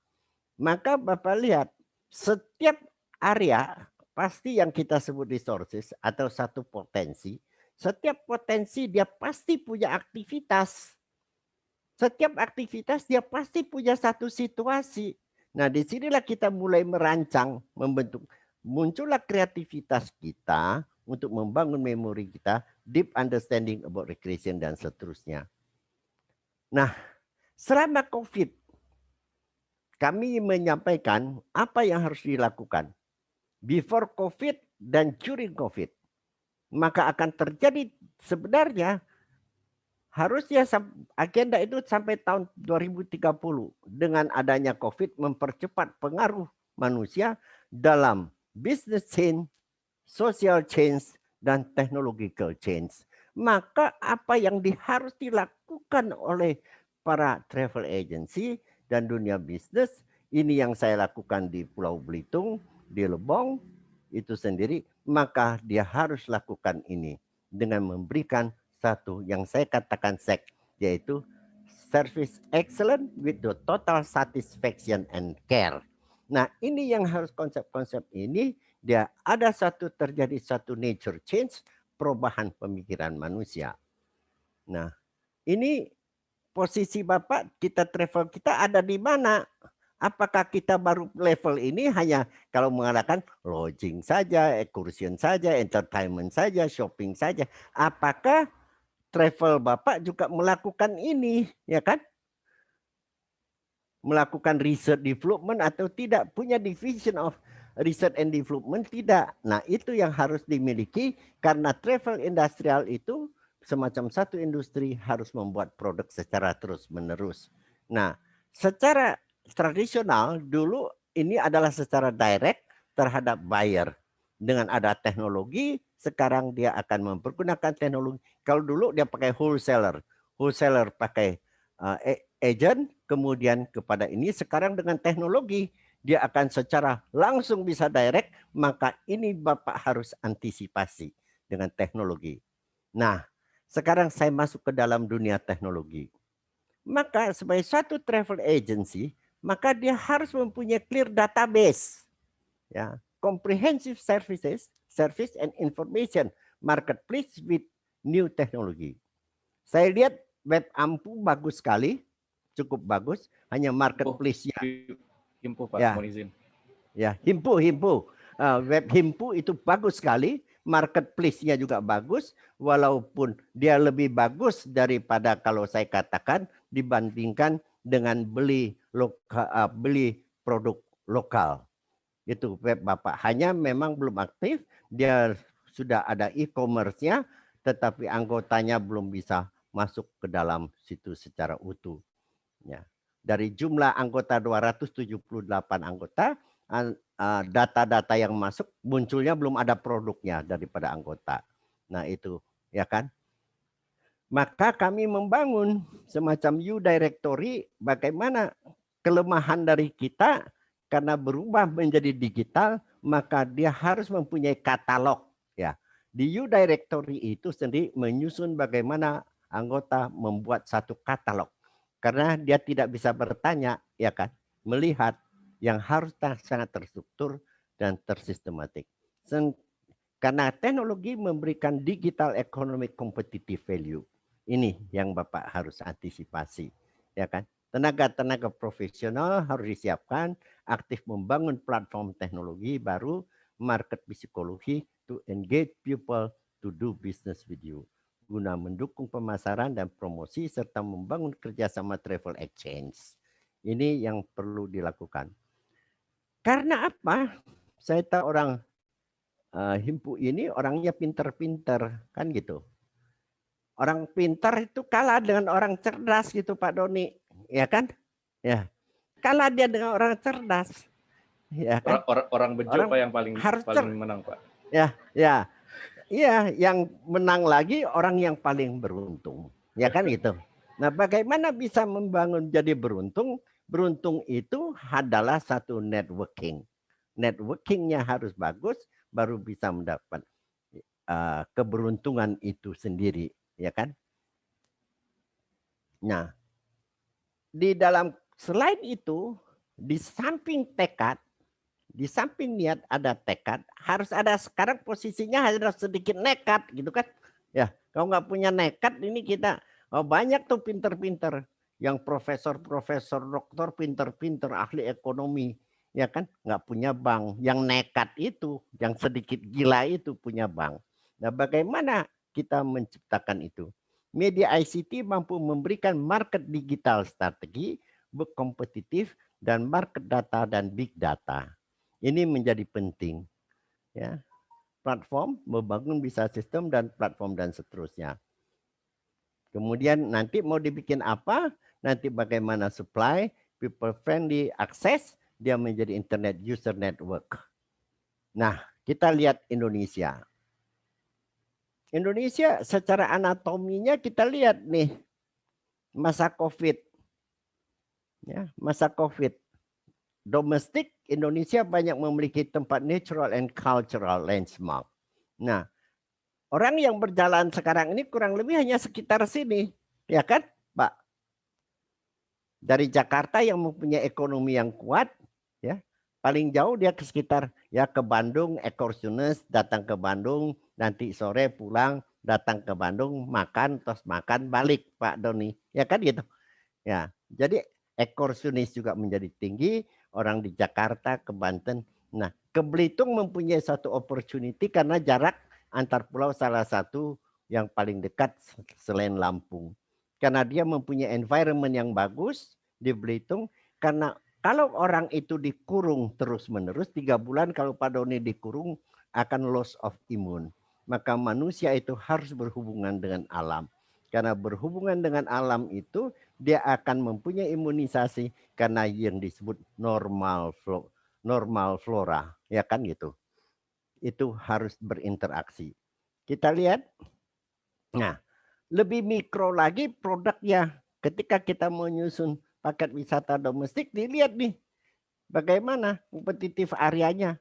Maka Bapak lihat setiap area pasti yang kita sebut resources atau satu potensi. Setiap potensi dia pasti punya aktivitas. Setiap aktivitas dia pasti punya satu situasi. Nah disinilah kita mulai merancang, membentuk. Muncullah kreativitas kita untuk membangun memori kita, deep understanding about recreation dan seterusnya. Nah, selama COVID, kami menyampaikan apa yang harus dilakukan before COVID dan during COVID. maka akan terjadi sebenarnya harusnya agenda itu sampai tahun 2030 dengan adanya COVID mempercepat pengaruh manusia dalam business change, social change, dan technological change. Maka apa yang harus dilakukan oleh para travel agency dan dunia bisnis, ini yang saya lakukan di Pulau Belitung, di Lebong, itu sendiri, maka dia harus lakukan ini dengan memberikan satu yang saya katakan yaitu service excellent with the total satisfaction and care. Nah, ini yang harus konsep-konsep ini dia ada terjadi satu nature change, perubahan pemikiran manusia. Nah, ini posisi Bapak, kita travel kita ada di mana? Apakah kita baru level ini hanya kalau mengatakan lodging saja, excursion saja, entertainment saja, shopping saja? Apakah travel Bapak juga melakukan ini, ya kan? Melakukan research development atau tidak, punya division of research and development, tidak. Nah, itu yang harus dimiliki karena travel industrial itu semacam satu industri harus membuat produk secara terus-menerus. Nah, secara tradisional dulu ini adalah secara direct terhadap buyer. Dengan ada teknologi, sekarang dia akan mempergunakan teknologi. Kalau dulu dia pakai wholesaler pakai agent, kemudian kepada ini. Sekarang dengan teknologi, dia akan secara langsung bisa direct, maka ini Bapak harus antisipasi dengan teknologi. Nah, sekarang saya masuk ke dalam dunia teknologi. Maka sebagai suatu travel agency, maka dia harus mempunyai clear database, ya, comprehensive service and information marketplace with new technology. Saya lihat web Ampu bagus sekali, cukup bagus, hanya marketplace-nya. Himpu Pak, ya. mohon izin. Ya, Himpu. Web Himpu itu bagus sekali, marketplace-nya juga bagus, walaupun dia lebih bagus daripada kalau saya katakan dibandingkan dengan beli produk lokal. Itu web Bapak. Hanya memang belum aktif, dia sudah ada e-commerce-nya, tetapi anggotanya belum bisa masuk ke dalam situ secara utuh. Ya. Dari jumlah anggota 278 anggota, data-data yang masuk munculnya belum ada produknya daripada anggota. Nah itu, ya kan? Maka kami membangun semacam U-Directory, bagaimana kelemahan dari kita karena berubah menjadi digital, maka dia harus mempunyai katalog. Ya, di U-Directory itu sendiri menyusun bagaimana anggota membuat satu katalog. Karena dia tidak bisa bertanya, ya kan, melihat yang harus sangat terstruktur dan tersistematik. Karena teknologi memberikan digital economic competitive value. Ini yang Bapak harus antisipasi, ya kan? Tenaga-tenaga profesional harus disiapkan, aktif membangun platform teknologi baru, market psikologi to engage people to do business with you, guna mendukung pemasaran dan promosi serta membangun kerjasama travel exchange. Ini yang perlu dilakukan. Karena apa? Saya tahu orang Himpu ini orangnya pinter-pinter, kan gitu. Orang pintar itu kalah dengan orang cerdas gitu Pak Doni, ya kan? Ya, kalah dia dengan orang cerdas, ya kan? Orang bejo Pak yang paling menang Pak. Ya, yang menang lagi orang yang paling beruntung, ya kan gitu. Nah, bagaimana bisa membangun jadi beruntung? Beruntung itu adalah satu networking. Networkingnya harus bagus, baru bisa mendapat keberuntungan itu sendiri. Ya kan? Nah, di dalam selain itu, di samping tekad, di samping niat ada tekad, harus ada sekarang posisinya harus sedikit nekat gitu kan? Ya, kalau nggak punya nekat ini kita banyak tuh pinter-pinter yang profesor-profesor, doktor pinter-pinter, ahli ekonomi, ya kan? Nggak punya bank. Yang nekat itu, yang sedikit gila itu punya bank. Nah, bagaimana kita menciptakan itu? Media ICT mampu memberikan market digital strategi, berkompetitif, dan market data dan big data. Ini menjadi penting. Ya. platform, membangun bisa sistem dan platform dan seterusnya. Kemudian nanti mau dibikin apa, nanti bagaimana supply, people friendly access, dia menjadi internet user network. Nah, kita lihat Indonesia. Indonesia secara anatominya kita lihat nih, masa COVID. Ya, masa COVID. Domestik Indonesia banyak memiliki tempat natural and cultural landmark. Nah, orang yang berjalan sekarang ini kurang lebih hanya sekitar sini, ya kan, Pak? Dari Jakarta yang mempunyai ekonomi yang kuat, ya, paling jauh dia ke sekitar, ya ke Bandung, excursionis datang ke Bandung, nanti sore pulang, datang ke Bandung, makan, terus makan, balik, Pak Doni, ya kan gitu. Ya, jadi excursionis juga menjadi tinggi, orang di Jakarta, ke Banten. Nah, ke Belitung mempunyai satu opportunity karena jarak antar pulau salah satu yang paling dekat selain Lampung. Karena dia mempunyai environment yang bagus di Belitung. Karena kalau orang itu dikurung terus-menerus, 3 bulan kalau Pak Doni dikurung akan loss of immune. Maka manusia itu harus berhubungan dengan alam. Karena berhubungan dengan alam itu dia akan mempunyai imunisasi karena yang disebut normal flora, ya kan gitu. Itu harus berinteraksi. Kita lihat. Nah, lebih mikro lagi produknya. Ketika kita menyusun paket wisata domestik, dilihat nih bagaimana kompetitif areanya.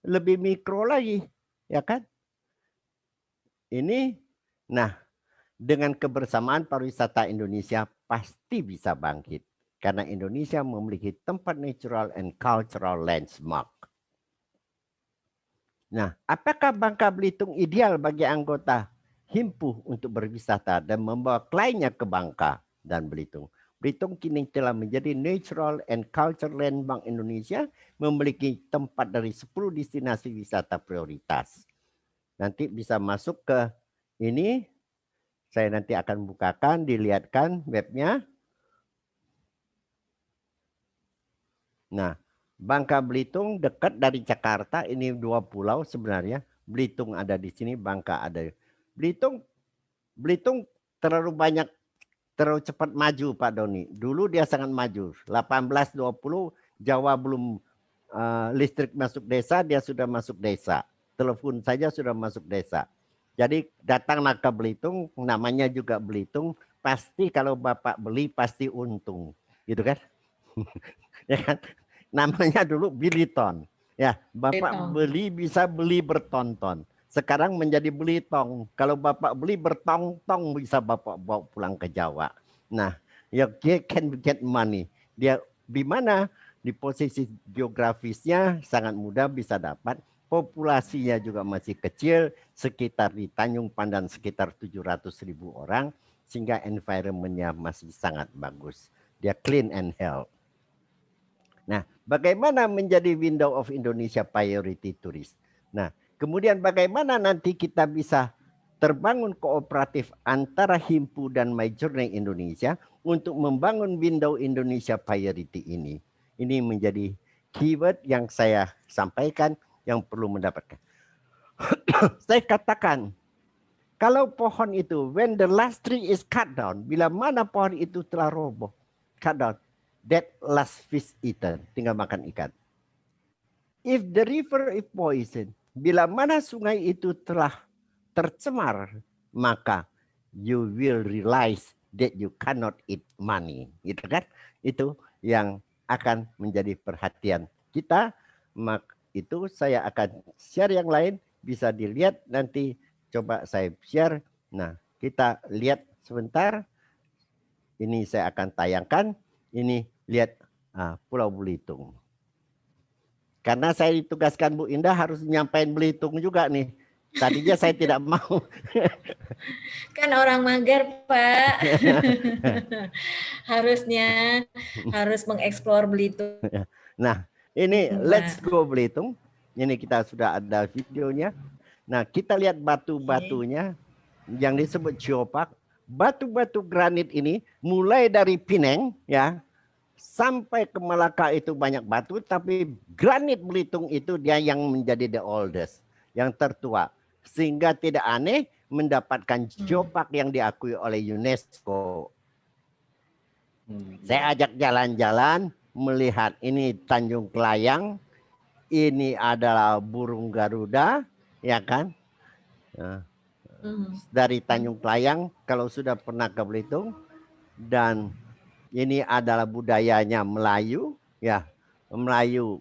Lebih mikro lagi, ya kan? Ini, nah, dengan kebersamaan pariwisata Indonesia pasti bisa bangkit. Karena Indonesia memiliki tempat natural and cultural landmark. Nah, apakah Bangka Belitung ideal bagi anggota himpuh untuk berwisata dan membawa kliennya ke Bangka dan Belitung? Belitung kini telah menjadi natural and cultural landmark Indonesia, memiliki tempat dari 10 destinasi wisata prioritas. Nanti bisa masuk ke ini. Saya nanti akan bukakan, dilihatkan webnya. Nah, Bangka Belitung dekat dari Jakarta, ini 2 pulau sebenarnya. Belitung ada di sini, Bangka ada. Belitung terlalu banyak, terlalu cepat maju Pak Doni. Dulu dia sangat maju. 1820 Jawa belum listrik masuk desa, dia sudah masuk desa. Telepon saja sudah masuk desa. Jadi datanglah ke Belitung, namanya juga Belitung, pasti kalau Bapak beli pasti untung, gitu kan? Ya kan? Namanya dulu Biliton. Ya, Bapak beli bisa beli bertonton. Sekarang menjadi Belitong. Kalau Bapak beli bertong-tong bisa Bapak bawa pulang ke Jawa. Nah, ya can get money. Dia di mana? Di posisi geografisnya sangat mudah bisa dapat. Populasinya juga masih kecil, sekitar di Tanjung Pandan sekitar 700.000 orang, sehingga environment-nya masih sangat bagus. Dia clean and health. Nah, bagaimana menjadi window of Indonesia priority tourist? Nah, kemudian bagaimana nanti kita bisa terbangun kooperatif antara Himpu dan My Journey Indonesia untuk membangun window Indonesia priority ini. Ini menjadi keyword yang saya sampaikan yang perlu mendapatkan. Saya katakan, kalau pohon itu, when the last tree is cut down, bila mana pohon itu telah roboh, cut down, that last fish eaten, tinggal makan ikan. If the river is poison, bila mana sungai itu telah tercemar, maka you will realize that you cannot eat money. Gitu kan? Itu yang akan menjadi perhatian kita. Itu saya akan share yang lain, bisa dilihat nanti, coba saya share. Nah, kita lihat sebentar. Ini saya akan tayangkan. Ini lihat Pulau Belitung. Karena saya ditugaskan Bu Indah harus menyampaikan Belitung juga nih. Tadinya saya tidak mau. Kan orang mager, Pak. Harusnya harus mengeksplor Belitung. Nah, ini Let's Go Belitung. Ini kita sudah ada videonya. Nah, kita lihat batu-batunya yang disebut geopark. Batu-batu granit ini mulai dari Pineng ya sampai ke Malaka itu banyak batu, tapi granit Belitung itu dia yang menjadi the oldest. yang tertua. Sehingga tidak aneh mendapatkan geopark yang diakui oleh UNESCO. Saya ajak jalan-jalan, melihat ini Tanjung Kelayang, ini adalah burung Garuda, ya kan? Nah, dari Tanjung Kelayang, kalau sudah pernah ke Belitung, dan ini adalah budayanya Melayu, ya, Melayu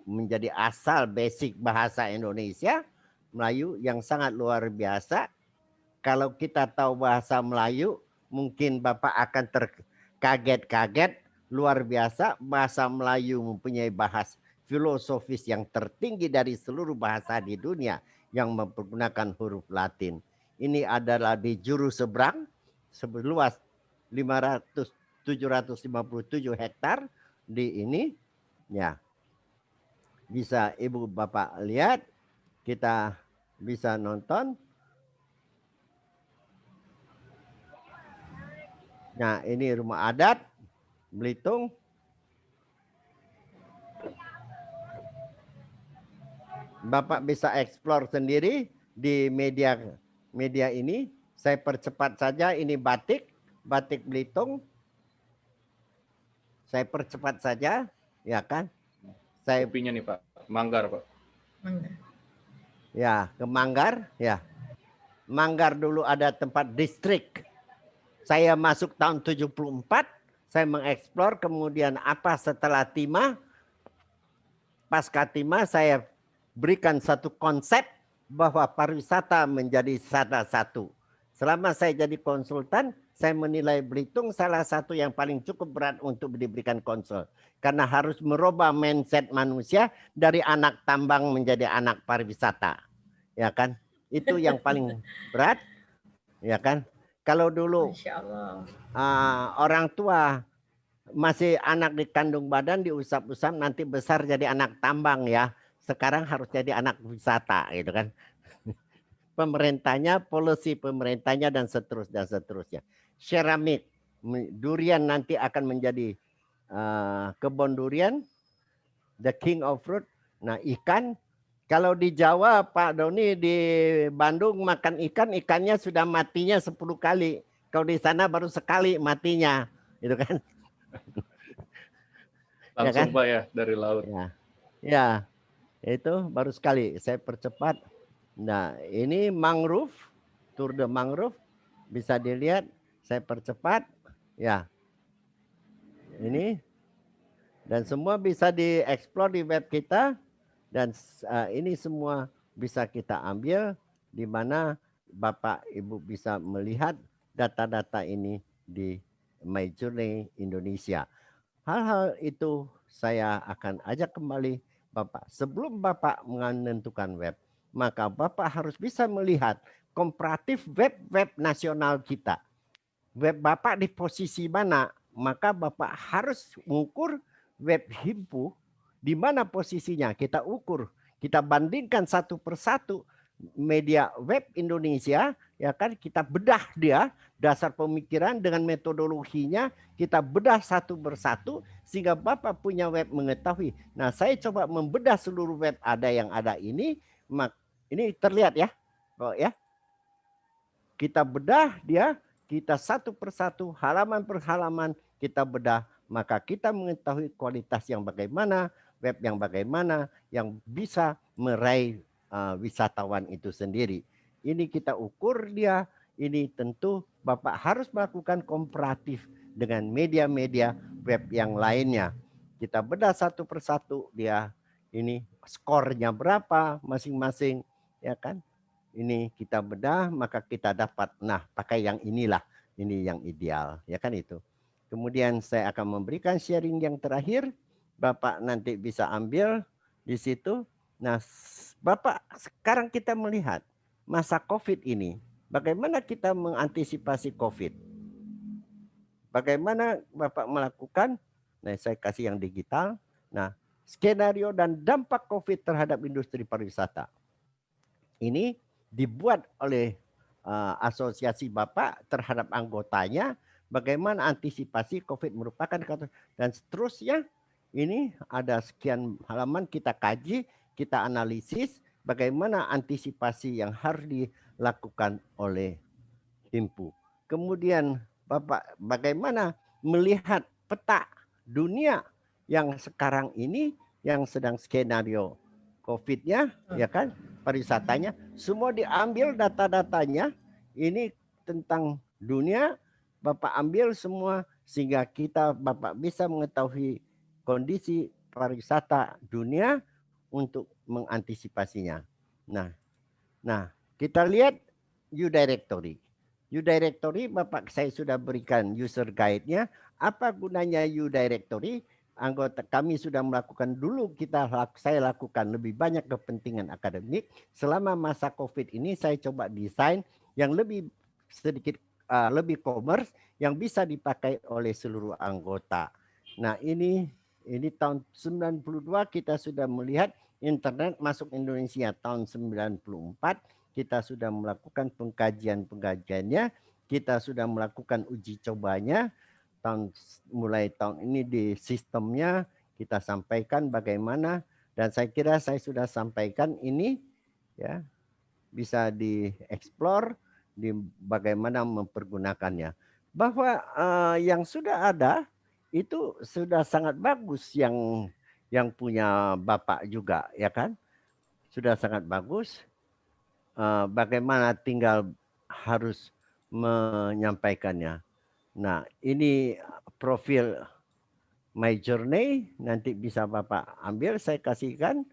menjadi asal basic bahasa Indonesia, Melayu yang sangat luar biasa. Kalau kita tahu bahasa Melayu, mungkin Bapak akan terkaget-kaget, luar biasa. Bahasa Melayu mempunyai bahasa filosofis yang tertinggi dari seluruh bahasa di dunia yang mempergunakan huruf Latin. Ini adalah di juru seberang, seluas 757 hektar di ini, ya. Bisa Ibu Bapak lihat, kita bisa nonton. Nah, ini rumah adat Belitung. Bapak bisa eksplor sendiri di media ini. Saya percepat saja, ini batik Belitung. Saya percepat saja, ya kan? Saya Kopinya nih Pak, Manggar Pak. Ya, ke Manggar, ya. Manggar dulu ada tempat distrik. Saya masuk tahun 74, saya mengeksplor, kemudian apa setelah Timah, pasca Timah saya berikan satu konsep bahwa pariwisata menjadi salah satu. Selama saya jadi konsultan, saya menilai Belitung salah satu yang paling cukup berat untuk diberikan konsul. Karena harus merubah mindset manusia dari anak tambang menjadi anak pariwisata. Ya kan? Itu yang paling berat. Ya kan? Kalau dulu orang tua masih anak di kandung badan diusap-usap nanti besar jadi anak tambang ya. Sekarang harus jadi anak wisata gitu kan. Pemerintahnya, polisi pemerintahnya dan seterusnya. Seramik, durian nanti akan menjadi kebun durian, the king of fruit. Nah ikan, kalau di Jawa Pak Doni di Bandung makan ikan, ikannya sudah matinya 10 kali. Kalau di sana baru sekali matinya, gitu kan? Langsung ya kan? Pak ya dari laut. Ya, itu baru sekali. Saya percepat. Nah, ini mangrove, Tour de Mangrove, bisa dilihat. Saya percepat, ya. Ini dan semua bisa dieksplor di web kita dan ini semua bisa kita ambil di mana Bapak Ibu bisa melihat data-data ini di My Journey Indonesia. Hal-hal itu saya akan ajak kembali Bapak. Sebelum Bapak menentukan web, maka Bapak harus bisa melihat komparatif web-web nasional kita. Web Bapak di posisi mana, maka Bapak harus mengukur web Himpu di mana posisinya. Kita ukur, kita bandingkan satu persatu media web Indonesia, ya kan, kita bedah dia dasar pemikiran dengan metodologinya, kita bedah satu persatu sehingga Bapak punya web mengetahui. Nah, saya coba membedah seluruh web yang ada ini terlihat ya. Oh ya. Kita bedah dia, kita satu persatu, halaman per halaman kita bedah, maka kita mengetahui kualitas yang bagaimana, web yang bagaimana, yang bisa meraih wisatawan itu sendiri. Ini kita ukur dia, ini tentu Bapak harus melakukan komparatif dengan media-media web yang lainnya. Kita bedah satu persatu dia, ini skornya berapa masing-masing, ya kan? Ini kita bedah, maka kita dapat, nah pakai yang inilah, ini yang ideal, ya kan itu. Kemudian saya akan memberikan sharing yang terakhir, Bapak nanti bisa ambil di situ. Nah, Bapak sekarang kita melihat masa COVID ini, bagaimana kita mengantisipasi COVID? Bagaimana Bapak melakukan? Nah, saya kasih yang digital. Nah, skenario dan dampak COVID terhadap industri pariwisata. Ini dibuat oleh asosiasi Bapak terhadap anggotanya, bagaimana antisipasi COVID merupakan, dan seterusnya. Ini ada sekian halaman kita kaji, kita analisis, bagaimana antisipasi yang harus dilakukan oleh Himpu. Kemudian Bapak bagaimana melihat peta dunia yang sekarang ini yang sedang skenario COVID-nya, ya kan, pariwisatanya, semua diambil data-datanya ini tentang dunia, Bapak ambil semua sehingga Bapak bisa mengetahui kondisi pariwisata dunia untuk mengantisipasinya. Nah, kita lihat U-Directory. U-Directory Bapak saya sudah berikan user guide-nya. Apa gunanya U-Directory? Anggota kami sudah melakukan dulu, saya lakukan lebih banyak kepentingan akademik. Selama masa COVID ini saya coba desain yang lebih sedikit lebih commerce yang bisa dipakai oleh seluruh anggota. Nah, ini tahun 92 kita sudah melihat internet masuk Indonesia tahun 94. Kita sudah melakukan pengkajiannya, kita sudah melakukan uji cobanya. Mulai tahun ini di sistemnya kita sampaikan bagaimana, dan saya kira saya sudah sampaikan ini ya, bisa dieksplor di bagaimana mempergunakannya. Bahwa yang sudah ada itu sudah sangat bagus, yang punya Bapak juga, ya kan, sudah sangat bagus. Bagaimana tinggal harus menyampaikannya. Nah, ini profil My Journey, nanti bisa Bapak ambil, saya kasihkan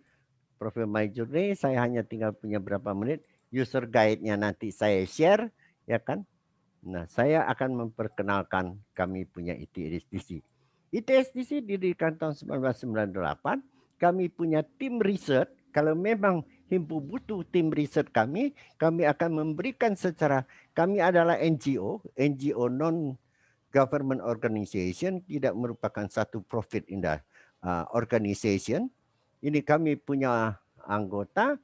profil My Journey, saya hanya tinggal punya berapa menit, user guide-nya nanti saya share, ya kan. Nah, saya akan memperkenalkan kami punya ITSDC. ITSDC didirikan tahun 1998, kami punya tim riset, kalau memang Himpu butuh tim riset kami akan memberikan secara, kami adalah NGO non-government organization, tidak merupakan satu profit in the organization. Ini kami punya anggota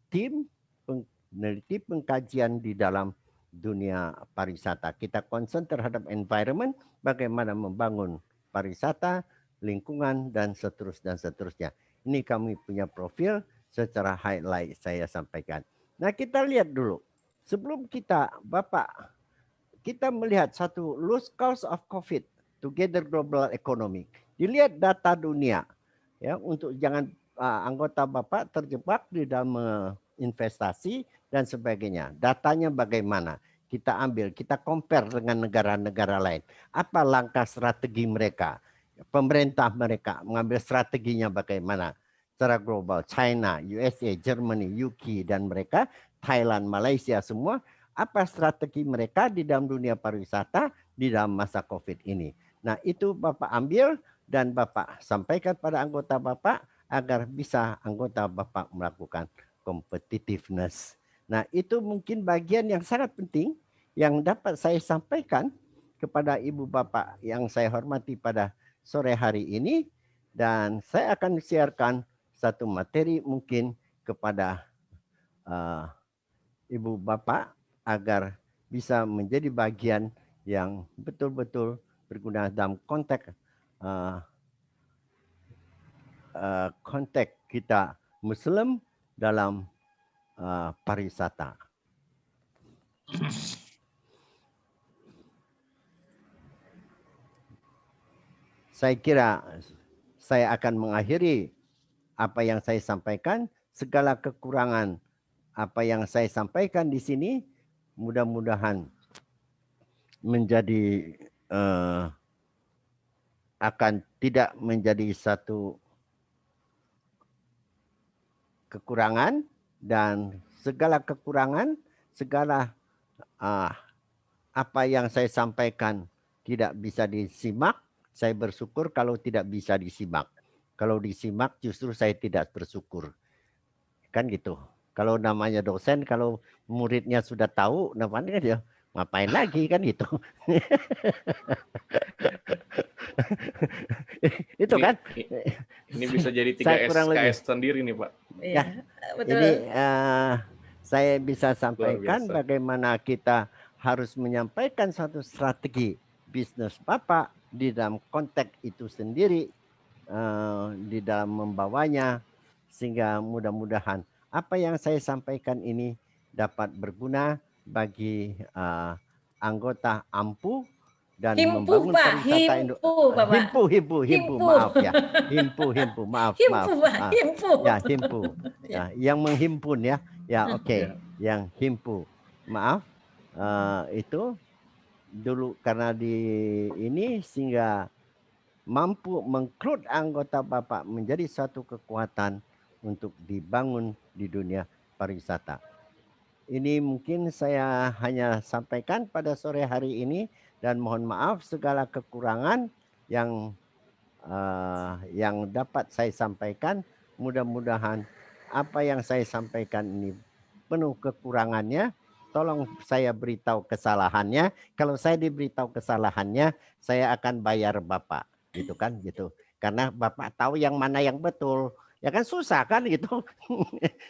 tim peneliti pengkajian di dalam dunia pariwisata. Kita concern terhadap environment, bagaimana membangun pariwisata, lingkungan, dan seterusnya. Ini kami punya profil secara highlight saya sampaikan. Nah, kita lihat dulu. Sebelum Bapak, kita melihat satu lost cause of COVID, together global economy. Dilihat data dunia, ya, untuk jangan anggota Bapak terjebak di dalam investasi dan sebagainya. Datanya bagaimana? Kita ambil, kita compare dengan negara-negara lain. Apa langkah strategi mereka? Pemerintah mereka mengambil strateginya bagaimana? Secara global, China, USA, Germany, UK, dan mereka, Thailand, Malaysia, semua, apa strategi mereka di dalam dunia pariwisata di dalam masa COVID ini. Nah, itu Bapak ambil dan Bapak sampaikan pada anggota Bapak agar bisa anggota Bapak melakukan competitiveness. Nah, itu mungkin bagian yang sangat penting yang dapat saya sampaikan kepada Ibu Bapak yang saya hormati pada sore hari ini, dan saya akan siarkan satu materi mungkin kepada Ibu Bapak agar bisa menjadi bagian yang betul-betul berguna dalam konteks kita Muslim dalam pariwisata. Saya kira saya akan mengakhiri apa yang saya sampaikan. Segala kekurangan apa yang saya sampaikan di sini mudah-mudahan menjadi akan tidak menjadi satu kekurangan, dan segala kekurangan, segala apa yang saya sampaikan tidak bisa disimak, saya bersyukur kalau tidak bisa disimak. Kalau disimak justru saya tidak bersyukur. Kan gitu. Kalau namanya dosen, kalau muridnya sudah tahu, namanya dia ngapain lagi kan gitu. Itu kan. Ini bisa jadi 3 SKS sendiri nih Pak. Iya, betul. Jadi saya bisa sampaikan bagaimana kita harus menyampaikan satu strategi bisnis Bapak di dalam konteks itu sendiri, di dalam membawanya sehingga mudah-mudahan apa yang saya sampaikan ini dapat berguna bagi anggota AMPU dan Himpu, membangun Pak. pariwisata Himpu, Bapak. himpu, maaf ya. Himpu, maaf. Himpu, Pak. Himpu. Ya, himpu. Ya, yang menghimpun ya. Ya, oke. Ya. Yang himpu. Maaf. Itu dulu karena di ini sehingga mampu mengkrut anggota Bapak menjadi satu kekuatan untuk dibangun di dunia pariwisata. Ini mungkin saya hanya sampaikan pada sore hari ini dan mohon maaf segala kekurangan yang dapat saya sampaikan. Mudah-mudahan apa yang saya sampaikan ini penuh kekurangannya. Tolong saya beritahu kesalahannya. Kalau saya diberitahu kesalahannya, saya akan bayar Bapak, gitu kan, gitu. Karena Bapak tahu yang mana yang betul. Ya kan susah kan gitu.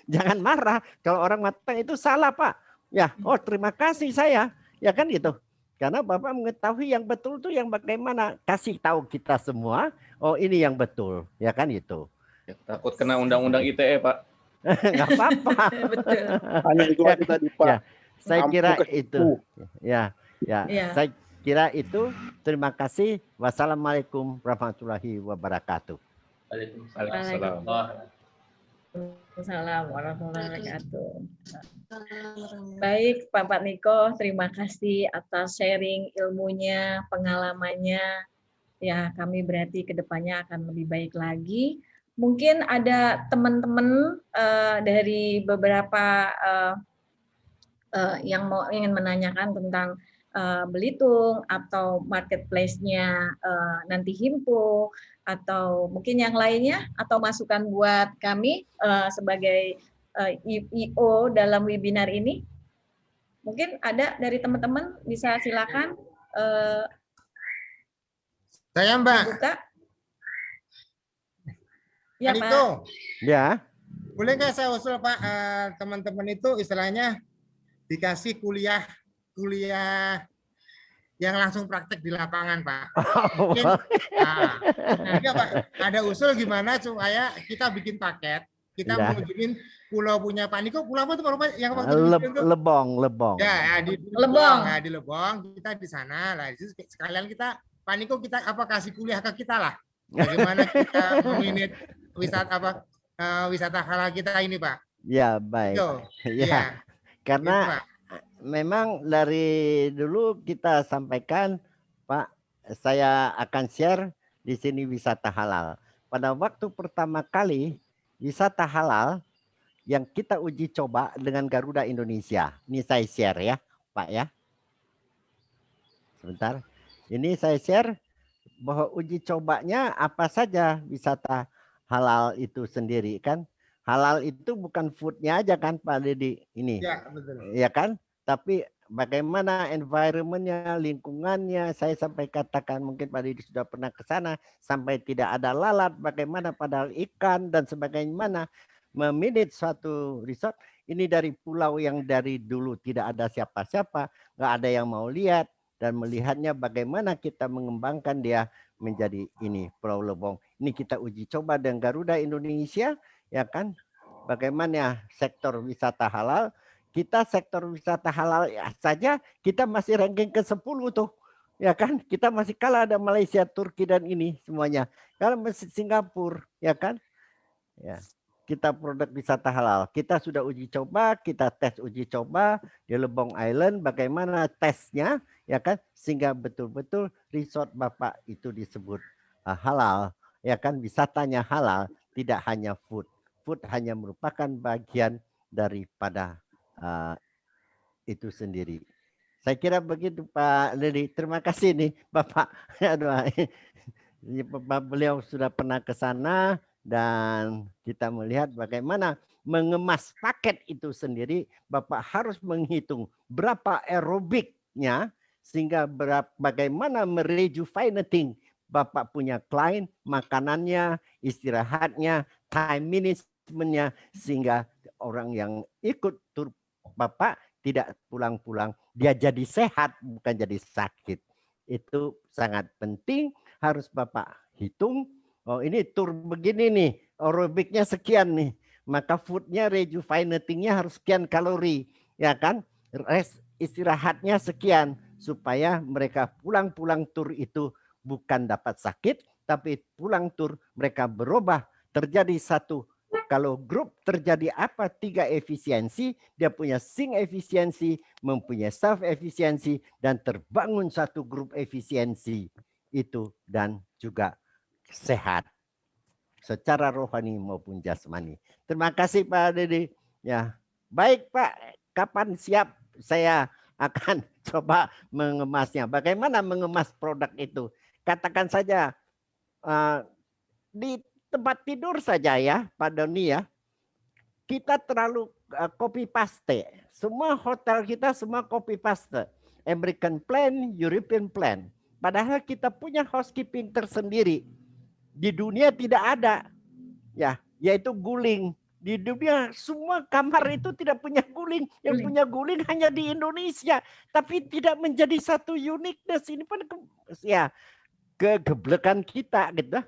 Jangan marah kalau orang mengatakan itu salah Pak. Ya, oh terima kasih saya. Ya kan gitu. Karena Bapak mengetahui yang betul itu yang bagaimana. Kasih tahu kita semua, oh ini yang betul. Ya kan gitu. Ya, takut kena undang-undang ITE Pak. Nggak apa-apa. Betul. Hanya itu aja tadi Pak. Ya, saya kira Ampuh. itu. Ya. Saya kira itu. Terima kasih. Wassalamualaikum warahmatullahi wabarakatuh. Waalaikumsalam. Waalaikumsalam warahmatullahi wabarakatuh. Baik, Bapak Niko, terima kasih atas sharing ilmunya, pengalamannya. Ya, kami berarti kedepannya akan lebih baik lagi. Mungkin ada teman-teman dari beberapa yang ingin menanyakan tentang Belitung atau marketplace-nya nanti Himpu atau mungkin yang lainnya atau masukan buat kami sebagai IO dalam webinar ini. Mungkin ada dari teman-teman, bisa silakan saya Mbak. buka. Ya, Pak. Itu. Ya. Boleh nggak saya usul Pak, teman-teman itu istilahnya dikasih kuliah yang langsung praktek di lapangan Pak. Mungkin, ya, Pak, ada usul gimana supaya kita bikin paket, kita mengunjungin pulau punya Pak Niko, pulau apa tuh Pak yang waktu Lebong. Ya, di Lebong. Nah, di Lebong kita di sana lah. Sekalian kita Pak Niko kita kasih kuliah ke kita lah. Bagaimana kita meminit wisata halal kita ini Pak. Ya, baik. Ya. Karena memang dari dulu kita sampaikan Pak, saya akan share di sini wisata halal. Pada waktu pertama kali wisata halal yang kita uji coba dengan Garuda Indonesia. Ini saya share ya, Pak ya. Sebentar. Ini saya share bahwa uji cobanya apa saja wisata halal itu sendiri kan. Halal itu bukan foodnya aja kan Pak Dedi ini. Ya, betul. Ya kan? Tapi bagaimana environmentnya, lingkungannya, saya sampai katakan mungkin Pak Dedi sudah pernah ke sana sampai tidak ada lalat, bagaimana padahal ikan dan sebagainya, meminit suatu resort ini dari pulau yang dari dulu tidak ada siapa-siapa, nggak ada yang mau lihat dan melihatnya bagaimana kita mengembangkan dia menjadi ini Pulau Lebong. Ini kita uji coba dengan Garuda Indonesia, ya kan? Bagaimana sektor wisata halal? Kita sektor wisata halal saja kita masih ranking ke-10 tuh. Ya kan? Kita masih kalah ada Malaysia, Turki dan ini semuanya. Kalau masih Singapura, ya kan? Ya. Kita produk wisata halal. Kita sudah uji coba, kita tes uji coba di Lebong Island bagaimana tesnya, ya kan? Sehingga betul-betul resort Bapak itu disebut halal, ya kan? Wisatanya halal, tidak hanya food. Food hanya merupakan bagian daripada itu sendiri. Saya kira begitu Pak Lili. Terima kasih nih Bapak. Beliau sudah pernah ke sana dan kita melihat bagaimana mengemas paket itu sendiri. Bapak harus menghitung berapa aerobiknya sehingga bagaimana merejuvenating Bapak punya klien, makanannya, istirahatnya, time managementnya sehingga orang yang ikut tur Bapak tidak pulang-pulang, dia jadi sehat bukan jadi sakit. Itu sangat penting, harus Bapak hitung. Oh ini tur begini nih, aerobiknya sekian nih, maka foodnya rejuvenatingnya harus sekian kalori, ya kan? Rest istirahatnya sekian supaya mereka pulang tur itu bukan dapat sakit, tapi pulang tur mereka berubah terjadi satu. Kalau grup terjadi apa? 3 efisiensi, dia punya sync efisiensi, mempunyai self efisiensi, dan terbangun satu grup efisiensi itu dan juga sehat secara rohani maupun jasmani. Terima kasih Pak Dede. Ya, baik Pak. Kapan siap saya akan coba mengemasnya. Bagaimana mengemas produk itu? Katakan saja di tempat tidur saja ya, Pak Doni ya. Kita terlalu copy paste. Semua hotel kita semua copy paste. American plan, European plan. Padahal kita punya housekeeping tersendiri. Di dunia tidak ada. Ya, yaitu guling. Di dunia semua kamar itu tidak punya guling. Yang punya guling hanya di Indonesia. Tapi tidak menjadi satu uniqueness. Ini pun ya kegeblekan kita gitu.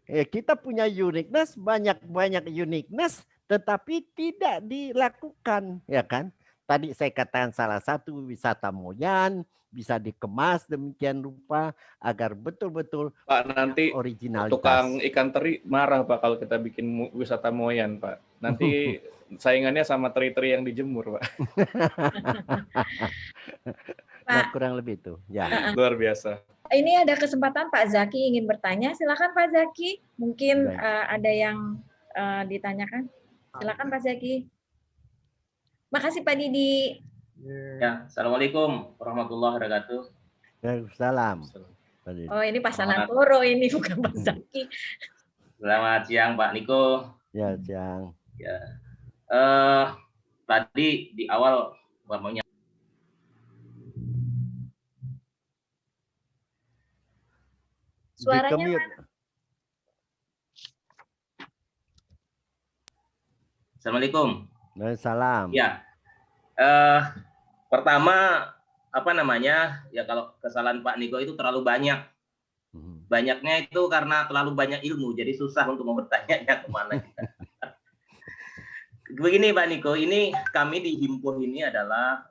Kita punya uniqueness, banyak uniqueness, tetapi tidak dilakukan, ya kan? Tadi saya katakan salah satu wisata Moyan bisa dikemas demikian rupa agar betul-betul Pak, nanti originalitas. Tukang ikan teri marah Pak kalau kita bikin wisata Moyan Pak. Nanti saingannya sama teri-teri yang dijemur Pak. Nah, kurang lebih itu. Ya. Luar biasa. Ini ada kesempatan Pak Zaki ingin bertanya. Silakan Pak Zaki. Mungkin ada yang ditanyakan. Silakan Pak Zaki. Makasih Pak Didi. Ya, assalamualaikum warahmatullahi wabarakatuh. Waalaikumsalam. Oh ini Pak Sanantoro ini bukan Pak Zaki. Selamat siang Pak Niko. Ya siang. Ya. Tadi di awal Bapaknya suaranya mana? Assalamualaikum. Waalaikumsalam. Ya. Pertama apa namanya? Ya kalau kesalahan Pak Niko itu terlalu banyak. Banyaknya itu karena terlalu banyak ilmu, jadi susah untuk mau bertanya kemana. Begini Pak Niko, ini kami di Himpun ini adalah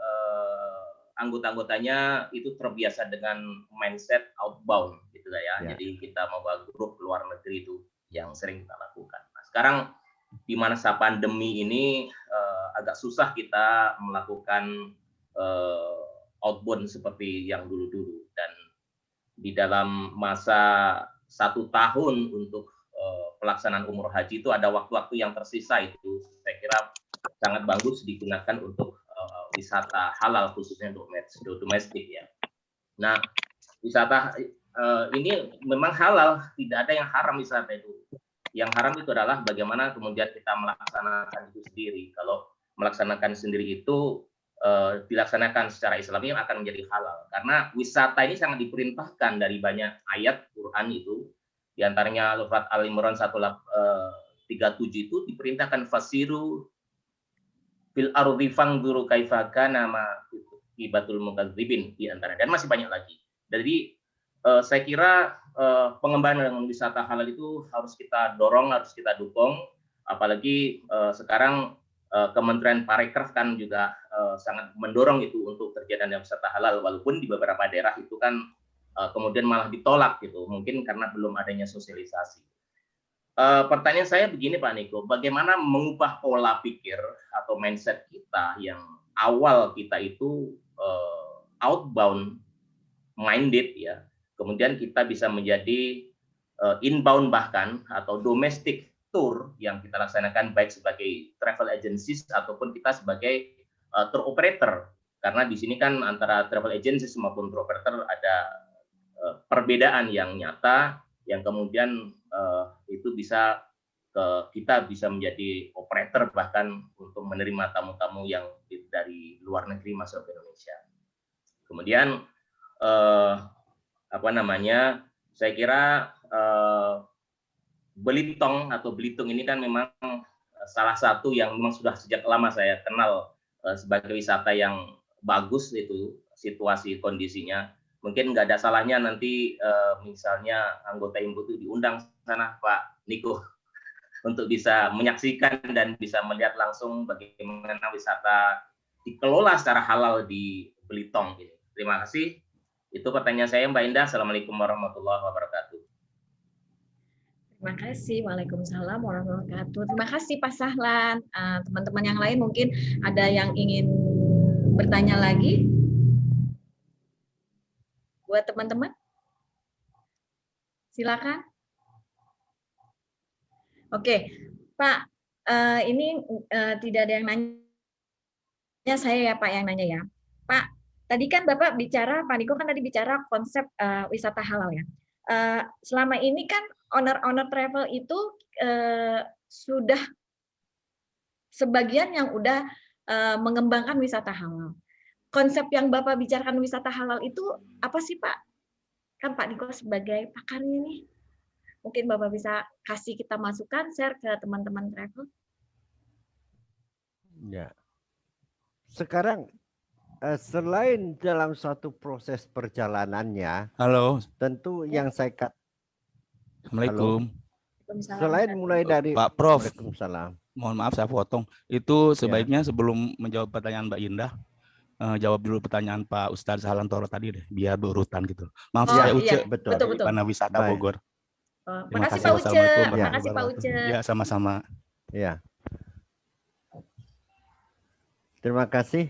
anggota-anggotanya itu terbiasa dengan mindset outbound gitu lah ya. Jadi kita membawa grup luar negeri itu yang sering kita lakukan. Nah, sekarang di masa pandemi ini agak susah kita melakukan outbound seperti yang dulu-dulu, dan di dalam masa 1 tahun untuk pelaksanaan umroh haji itu ada waktu-waktu yang tersisa, itu saya kira sangat bagus digunakan untuk wisata halal khususnya domestik ya. Nah, wisata ini memang halal, tidak ada yang haram wisata itu. Yang haram itu adalah bagaimana kemudian kita melaksanakan itu sendiri. Kalau melaksanakan sendiri itu dilaksanakan secara Islami akan menjadi halal. Karena wisata ini sangat diperintahkan dari banyak ayat Quran itu. Di antaranya surat Al-Imran 137 itu diperintahkan fasiru fil ardi fanzuru kaifa kana ma ibatul mukadzibin di antara, dan masih banyak lagi. Jadi saya kira pengembangan wisata halal itu harus kita dorong, harus kita dukung, apalagi sekarang Kementerian Parekraf kan juga sangat mendorong itu untuk terjadinya wisata halal, walaupun di beberapa daerah itu kan kemudian malah ditolak gitu, mungkin karena belum adanya sosialisasi. Pertanyaan saya begini Pak Niko, bagaimana mengubah pola pikir atau mindset kita yang awal kita itu outbound minded ya, kemudian kita bisa menjadi inbound bahkan atau domestic tour yang kita laksanakan baik sebagai travel agencies ataupun kita sebagai tour operator, karena di sini kan antara travel agencies maupun tour operator ada perbedaan yang nyata yang kemudian itu bisa kita bisa menjadi operator bahkan untuk menerima tamu-tamu yang dari luar negeri masuk ke Indonesia. Kemudian apa namanya, saya kira Belitung ini kan memang salah satu yang memang sudah sejak lama saya kenal sebagai wisata yang bagus itu situasi kondisinya. Mungkin nggak ada salahnya nanti misalnya anggota Himpu itu diundang sana Pak Niko untuk bisa menyaksikan dan bisa melihat langsung bagaimana wisata dikelola secara halal di Belitung. Terima kasih. Itu pertanyaan saya, Mbak Indah. Assalamualaikum warahmatullahi wabarakatuh. Terima kasih. Waalaikumsalam warahmatullahi wabarakatuh. Terima kasih Pak Sahlan. Teman-teman yang lain mungkin ada yang ingin bertanya lagi? Buat teman-teman? Silakan. Oke, Pak, ini tidak ada yang nanya, saya ya Pak yang nanya ya. Pak, tadi kan Bapak bicara, Pak Niko kan tadi bicara konsep wisata halal ya. Selama ini kan owner travel itu sudah sebagian yang udah mengembangkan wisata halal. Konsep yang Bapak bicarakan wisata halal itu apa sih Pak? Kan Pak Niko sebagai pakarnya nih. Mungkin Bapak bisa kasih kita masukan, share ke teman-teman travel. Ya. Sekarang selain dalam suatu proses perjalanannya, tentu yang saya katakan, Assalamualaikum. Selain mulai dari Pak Prof. Waalaikumsalam. Mohon maaf saya potong. Itu sebaiknya sebelum menjawab pertanyaan Mbak Indah, jawab dulu pertanyaan Pak Ustadz Halantoro tadi deh, biar berurutan gitu. Maaf saya Uce, betul. Mana wisata Bogor. Terima kasih Pak Uce. Terima kasih Pak Uce. Ya, sama-sama. Ya. Terima kasih.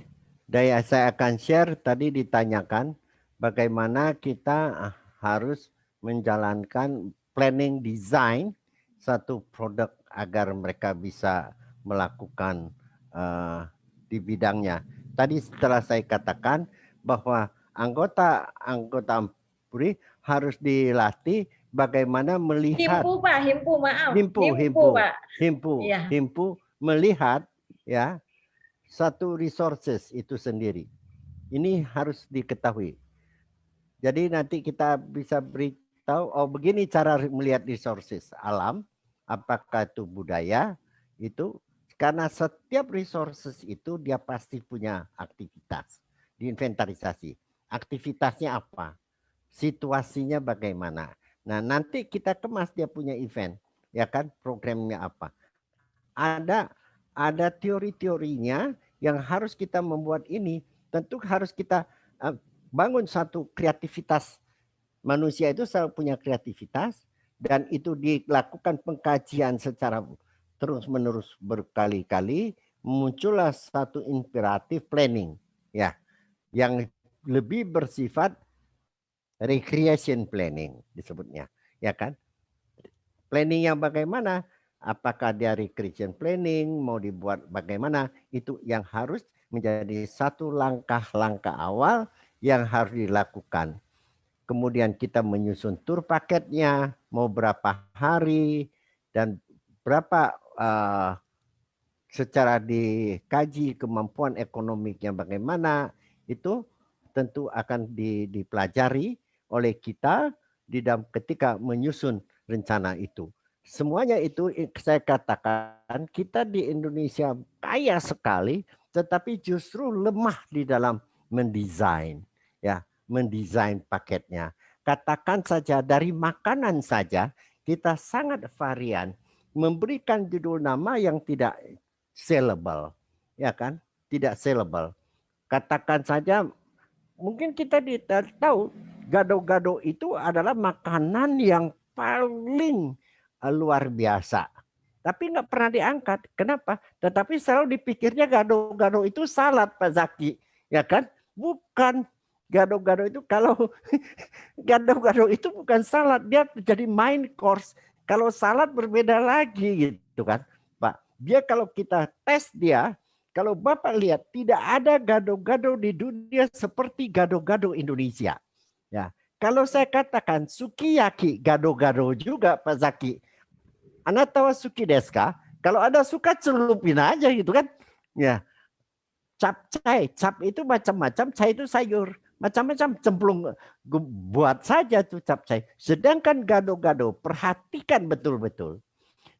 Saya akan share tadi ditanyakan bagaimana kita harus menjalankan planning design satu produk agar mereka bisa melakukan di bidangnya. Tadi setelah saya katakan bahwa anggota AMPURI harus dilatih bagaimana melihat himpu melihat ya satu resources itu sendiri. Ini harus diketahui. Jadi nanti kita bisa beritahu, oh begini cara melihat resources alam, apakah itu budaya, itu karena setiap resources itu dia pasti punya aktivitas, diinventarisasi. Aktivitasnya apa? Situasinya bagaimana? Nah nanti kita kemas dia punya event, ya kan? Programnya apa? Ada teori-teorinya yang harus kita membuat ini. Tentu harus kita bangun satu kreativitas. Manusia itu selalu punya kreativitas dan itu dilakukan pengkajian secara terus-menerus berkali-kali, muncullah satu imperatif planning ya yang lebih bersifat recreation planning disebutnya, ya kan? Planning yang bagaimana? Apakah dia recreation planning mau dibuat bagaimana? Itu yang harus menjadi satu langkah-langkah awal yang harus dilakukan. Kemudian kita menyusun tur paketnya, mau berapa hari dan berapa secara dikaji kemampuan ekonomiknya bagaimana, itu tentu akan dipelajari oleh kita di dalam ketika menyusun rencana itu. Semuanya itu saya katakan kita di Indonesia kaya sekali, tetapi justru lemah di dalam mendesain, ya, mendesain paketnya. Katakan saja dari makanan saja kita sangat varian, memberikan judul nama yang tidak sellable, ya kan? Tidak sellable. Katakan saja mungkin kita tahu gado-gado itu adalah makanan yang paling luar biasa. Tapi nggak pernah diangkat. Kenapa? Tetapi selalu dipikirnya gado-gado itu salad, Pak Zaki. Ya kan? Bukan. Gado-gado itu kalau gado-gado itu bukan salad. Dia jadi main course. Kalau salad berbeda lagi gitu kan. Pak, dia kalau kita tes dia, kalau Bapak lihat tidak ada gado-gado di dunia seperti gado-gado Indonesia. Ya, kalau saya katakan sukiyaki gado-gado juga Pak Zaki. Anda tahu suki deska? Kalau Anda suka celupin aja gitu kan. Ya. Capcay, cap itu macam-macam, cai itu sayur. Macam-macam cemplung buat saja tuh capcay. Sedangkan gado-gado, perhatikan betul-betul.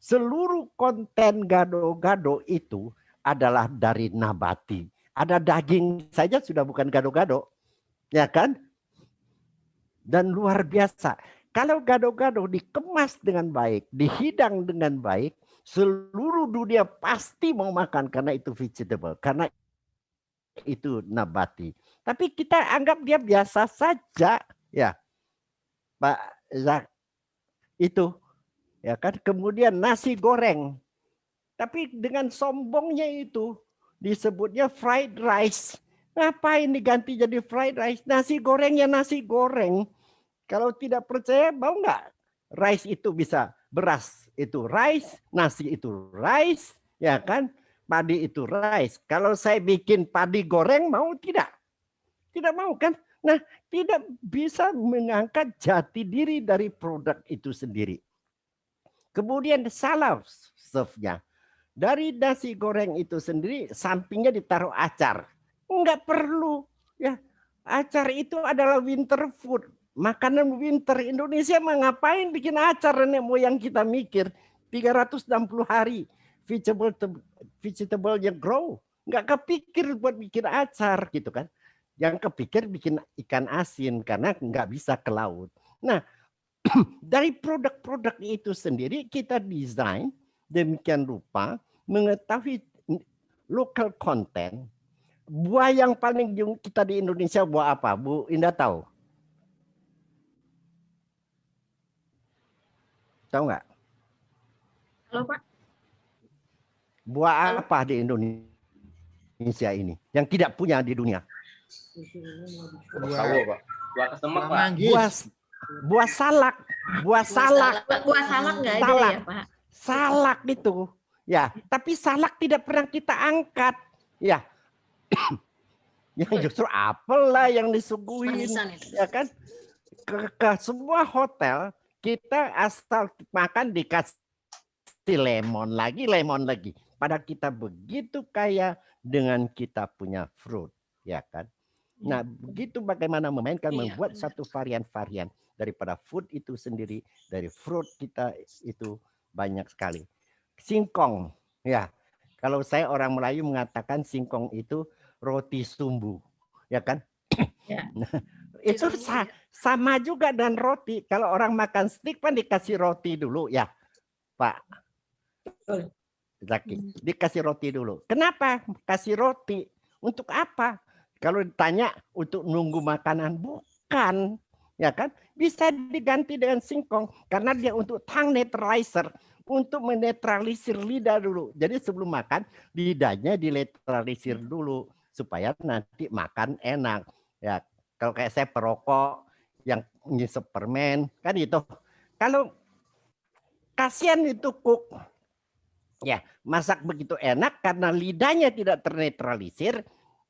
Seluruh konten gado-gado itu adalah dari nabati. Ada daging saja sudah bukan gado-gado. Ya kan? Dan luar biasa. Kalau gado-gado dikemas dengan baik, dihidang dengan baik, seluruh dunia pasti mau makan karena itu vegetable, karena itu nabati. Tapi kita anggap dia biasa saja, ya, Pak Zak. Itu, ya kan. Kemudian nasi goreng, tapi dengan sombongnya itu disebutnya fried rice. Ngapain diganti jadi fried rice? Nasi goreng ya nasi goreng. Kalau tidak percaya, mau nggak rice itu bisa beras itu rice, nasi itu rice, ya kan? Padi itu rice. Kalau saya bikin padi goreng, mau tidak? Tidak mau kan? Nah, tidak bisa mengangkat jati diri dari produk itu sendiri. Kemudian salah serve-nya. Dari nasi goreng itu sendiri, sampingnya ditaruh acar. Enggak perlu. Ya, acar itu adalah winter food. Makanan winter. Indonesia mah ngapain bikin acar, nenek moyang kita mikir. 360 hari vegetable yang grow. Enggak kepikir buat bikin acar gitu kan. Yang kepikir bikin ikan asin karena enggak bisa ke laut. Nah, dari produk-produk itu sendiri kita desain demikian rupa mengetahui local content. Buah yang paling kita di Indonesia buah apa? Bu Indah tahu? Tahu nggak? Halo Pak. Buah apa di Indonesia ini yang tidak punya di dunia? Buah kesemek, Pak. Buah salak. Buah salak. Buah salak nggak ada ya Pak? Salak itu. Ya, tapi salak tidak pernah kita angkat. Ya. Yang justru apel lah yang disuguhin. Ya kan? Ke semua hotel kita asal makan dikasih lemon lagi. Padahal kita begitu kaya dengan kita punya fruit. Ya kan? Nah, begitu bagaimana memainkan, membuat satu varian-varian daripada food itu sendiri, dari fruit kita itu banyak sekali. Singkong, ya. Kalau saya orang Melayu mengatakan singkong itu roti sumbu, ya kan? Ya. Itu sama juga dan roti. Kalau orang makan steak kan dikasih roti dulu, ya, Pak Zaki. Dikasih roti dulu. Kenapa kasih roti? Untuk apa? Kalau ditanya untuk nunggu makanan, bukan, ya kan? Bisa diganti dengan singkong karena dia untuk tongue neutralizer, untuk menetralisir lidah dulu. Jadi sebelum makan lidahnya dinetralisir dulu supaya nanti makan enak. Ya, kalau kayak saya perokok yang ngisep permen kan itu. Kalau kasihan itu cook, ya masak begitu enak karena lidahnya tidak ternetralisir.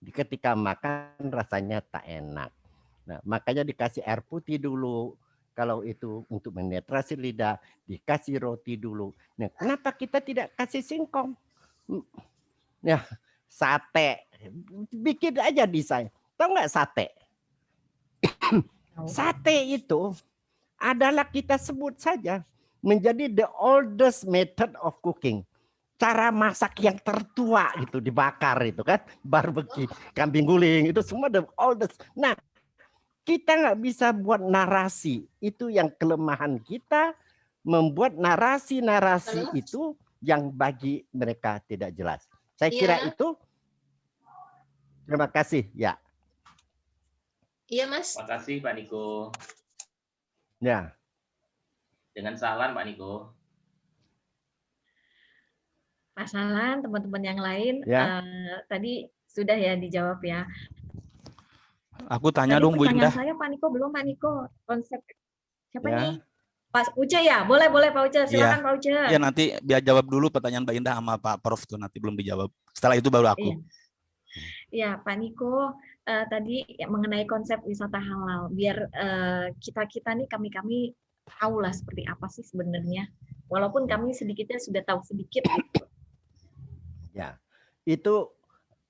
Ketika makan rasanya tak enak. Nah, makanya dikasih air putih dulu. Kalau itu untuk menetralisir lidah, dikasih roti dulu. Nah, kenapa kita tidak kasih singkong? Ya, sate. Bikin aja desain. Tahu nggak sate? Sate itu adalah kita sebut saja menjadi the oldest method of cooking. Cara masak yang tertua itu dibakar itu kan, barbecue, kambing guling itu semua the oldest. Nah, kita nggak bisa buat narasi, itu yang kelemahan kita, membuat narasi-narasi itu yang bagi mereka tidak jelas. Saya kira itu. Terima kasih ya. Iya Mas. Terima kasih Pak Niko. Ya. Dengan Sahlan Pak Niko. Pak Sahlan, teman-teman yang lain, ya. Tadi sudah ya dijawab ya. Aku tanya tadi dong Bu Indah. Saya Pak Niko belum, Pak Niko. Konsep siapa ya. nih? Pak Uce ya? Boleh Pak Uce. Silakan Pak Uce. Iya, nanti biar jawab dulu pertanyaan Mbak Indah sama Pak Prof tuh, nanti belum dijawab. Setelah itu baru aku. Iya, Pak Niko, tadi mengenai konsep wisata halal, biar kita nih kami tahu lah seperti apa sih sebenarnya. Walaupun kami sedikitnya sudah tahu sedikit. Ya, itu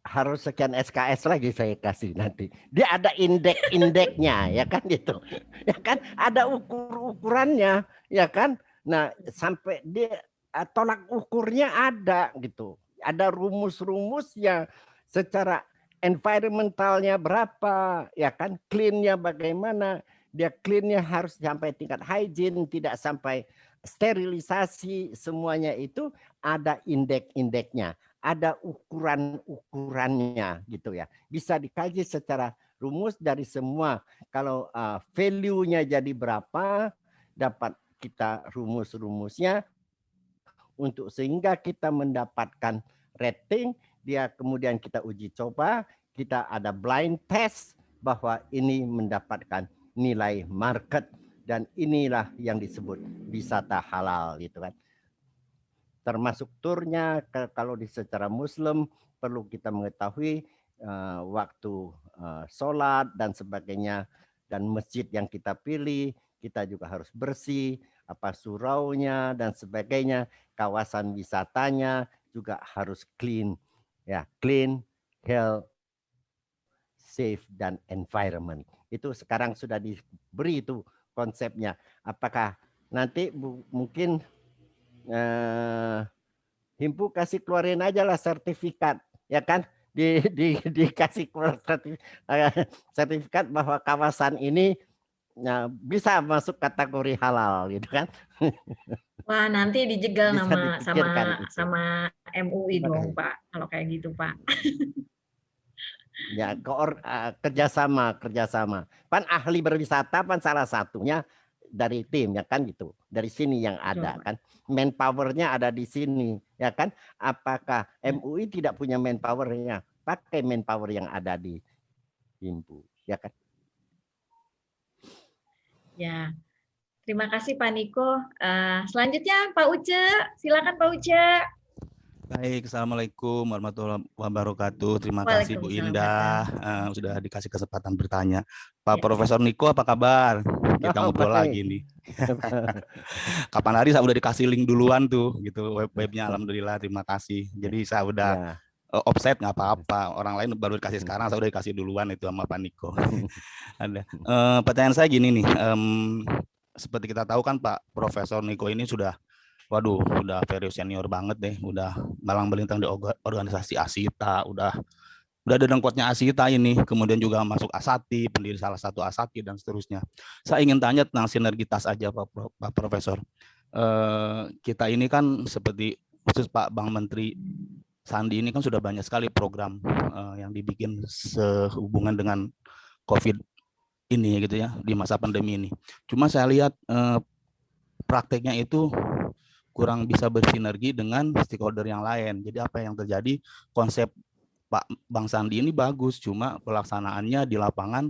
harus sekian SKS lagi saya kasih nanti. Dia ada indeks-indeksnya, ya kan gitu. Ya kan, ada ukurannya, ya kan. Nah, sampai dia tolak ukurnya ada gitu. Ada rumus-rumusnya secara environmentalnya berapa, ya kan, clean-nya bagaimana. Dia clean-nya harus sampai tingkat hygiene, tidak sampai sterilisasi, semuanya itu ada indeks-indeksnya, ada ukuran-ukurannya gitu ya. Bisa dikaji secara rumus dari semua. Kalau value-nya jadi berapa, dapat kita rumus-rumusnya untuk sehingga kita mendapatkan rating, dia kemudian kita uji coba, kita ada blind test bahwa ini mendapatkan nilai market dan inilah yang disebut wisata halal gitu kan. Termasuk turnya kalau di secara Muslim perlu kita mengetahui waktu sholat dan sebagainya, dan masjid yang kita pilih kita juga harus bersih, apa suraunya dan sebagainya, kawasan wisatanya juga harus clean ya, clean, health, safe dan environment. Itu sekarang sudah diberi itu konsepnya. Apakah nanti mungkin Himpu kasih keluarin aja lah sertifikat, ya kan? Dikasih keluar sertifikat bahwa kawasan ini bisa masuk kategori halal, gitu kan? Wah, nanti dijegal Bisa sama MUI dong, Pak. Kalau kayak gitu, Pak. Ya, kerjasama. Pan ahli berwisata pan salah satunya dari tim, ya kan gitu. Dari sini yang ada kan. Manpower-nya ada di sini, ya kan. Apakah MUI tidak punya manpower-nya? Pakai manpower yang ada di Himpu, ya kan. Ya. Terima kasih Pak Niko. Selanjutnya Pak Uce, silakan Pak Uce. Baik, Assalamualaikum warahmatullahi wabarakatuh. Terima kasih Bu Indah sudah dikasih kesempatan bertanya. Pak Profesor Niko, apa kabar? Kita ngobrol lagi nih. Kapan hari saya udah dikasih link duluan tuh, gitu webnya. Alhamdulillah, terima kasih. Jadi saya udah offset nggak apa-apa. Orang lain baru dikasih sekarang, saya udah dikasih duluan itu sama Pak Niko. Ada. Pertanyaan saya gini nih. Seperti kita tahu kan Pak Profesor Niko ini sudah very senior banget deh, udah malang melintang di organisasi Asita, udah ada dengkotnya Asita ini, kemudian juga masuk Asati, pendiri salah satu Asati dan seterusnya. Saya ingin tanya tentang sinergitas aja Pak Profesor. Kita ini kan seperti khusus Pak Bang Menteri Sandi ini kan sudah banyak sekali program yang dibikin sehubungan dengan COVID ini gitu ya, di masa pandemi ini. Cuma saya lihat prakteknya itu kurang bisa bersinergi dengan stakeholder yang lain. Jadi apa yang terjadi, konsep Pak Bang Sandi ini bagus, cuma pelaksanaannya di lapangan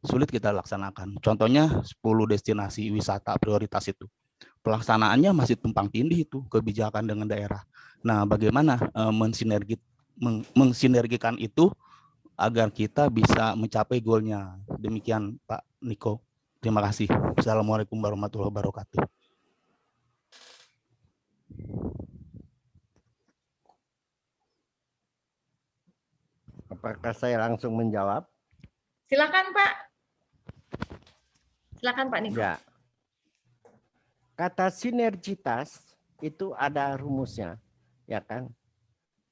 sulit kita laksanakan. Contohnya 10 destinasi wisata prioritas itu. Pelaksanaannya masih tumpang tindih itu, kebijakan dengan daerah. Nah, bagaimana mensinergikan itu agar kita bisa mencapai goalnya. Demikian Pak Niko. Terima kasih. Assalamualaikum warahmatullahi wabarakatuh. Apakah saya langsung menjawab? Silakan Pak. Silakan Pak Niko. Ya. Kata sinergitas itu ada rumusnya, ya kan?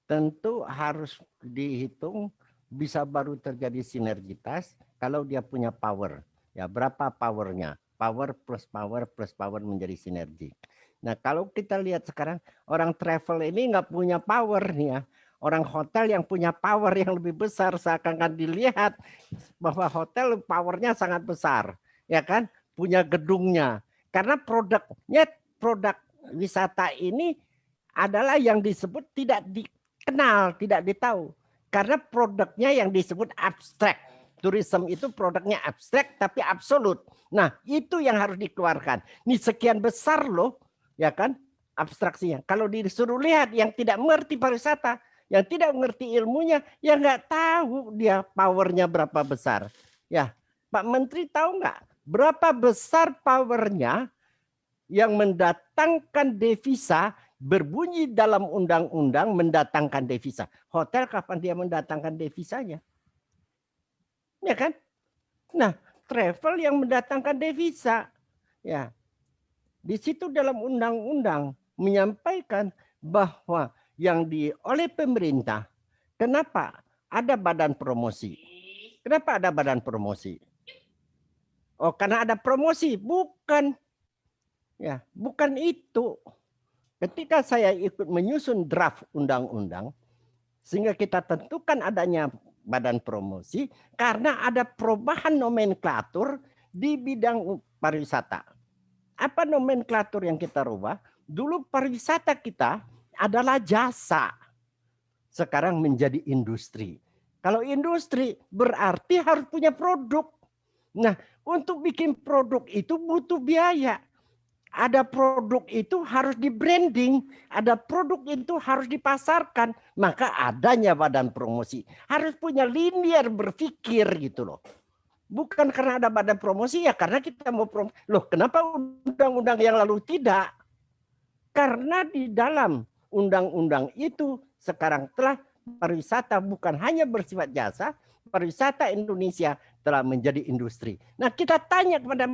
Tentu harus dihitung bisa baru terjadi sinergitas kalau dia punya power. Ya, berapa powernya? Power plus power menjadi sinergi. Nah, kalau kita lihat sekarang orang travel ini nggak punya power nih ya. Orang hotel yang punya power yang lebih besar, seakan-akan dilihat bahwa hotel powernya sangat besar, ya kan? Punya gedungnya. Karena produknya, produk wisata ini adalah yang disebut tidak dikenal, tidak ditahu. Karena produknya yang disebut abstrak. Tourism itu produknya abstrak tapi absolut. Nah, itu yang harus dikeluarkan. Ini sekian besar loh, ya kan? Abstraksinya. Kalau disuruh lihat yang tidak mengerti pariwisata, yang tidak mengerti ilmunya, yang nggak tahu dia powernya berapa besar. Ya, Pak Menteri tahu nggak berapa besar powernya yang mendatangkan devisa, berbunyi dalam undang-undang mendatangkan devisa. Hotel kapan dia mendatangkan devisanya? Ya kan? Nah, travel yang mendatangkan devisa. Ya. Di situ dalam undang-undang menyampaikan bahwa yang oleh pemerintah, kenapa ada badan promosi? Kenapa ada badan promosi? Oh, karena ada promosi, bukan. Ya, bukan itu. Ketika saya ikut menyusun draft undang-undang, sehingga kita tentukan adanya badan promosi karena ada perubahan nomenklatur di bidang pariwisata. Apa nomenklatur yang kita rubah? Dulu pariwisata kita adalah jasa. Sekarang menjadi industri. Kalau industri berarti harus punya produk. Nah, untuk bikin produk itu butuh biaya. Ada produk itu harus di branding, ada produk itu harus dipasarkan, maka adanya badan promosi. Harus punya linear berpikir gitu loh. Bukan karena ada badan promosi ya karena kita mau promosi. Loh, kenapa undang-undang yang lalu tidak? Karena di dalam undang-undang itu sekarang telah pariwisata bukan hanya bersifat jasa, pariwisata Indonesia telah menjadi industri. Nah, kita tanya kepada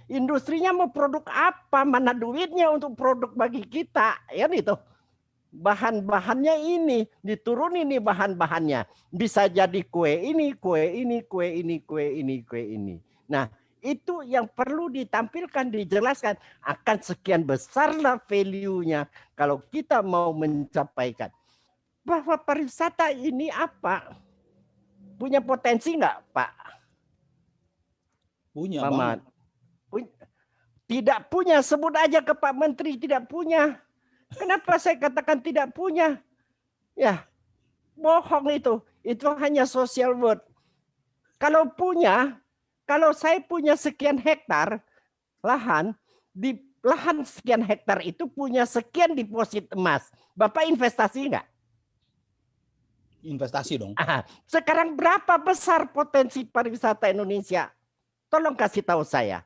industrinya mau produk apa, mana duitnya untuk produk bagi kita, ya itu. Bahan-bahannya ini dituruni nih bahan-bahannya. Bisa jadi kue ini, kue ini, kue ini, kue ini, kue ini. Nah, itu yang perlu ditampilkan, dijelaskan akan sekian besarlah value-nya kalau kita mau mencapaikan. Bahwa pariwisata ini apa? Punya potensi enggak, Pak? Punya, Mamat. Tidak punya, sebut aja ke Pak Menteri tidak punya. Kenapa saya katakan tidak punya? Ya, bohong itu. Itu hanya social word. Kalau punya, kalau saya punya sekian hektar lahan, di lahan sekian hektar itu punya sekian deposit emas. Bapak investasi enggak? Investasi dong. Sekarang berapa besar potensi pariwisata Indonesia? Tolong kasih tahu saya.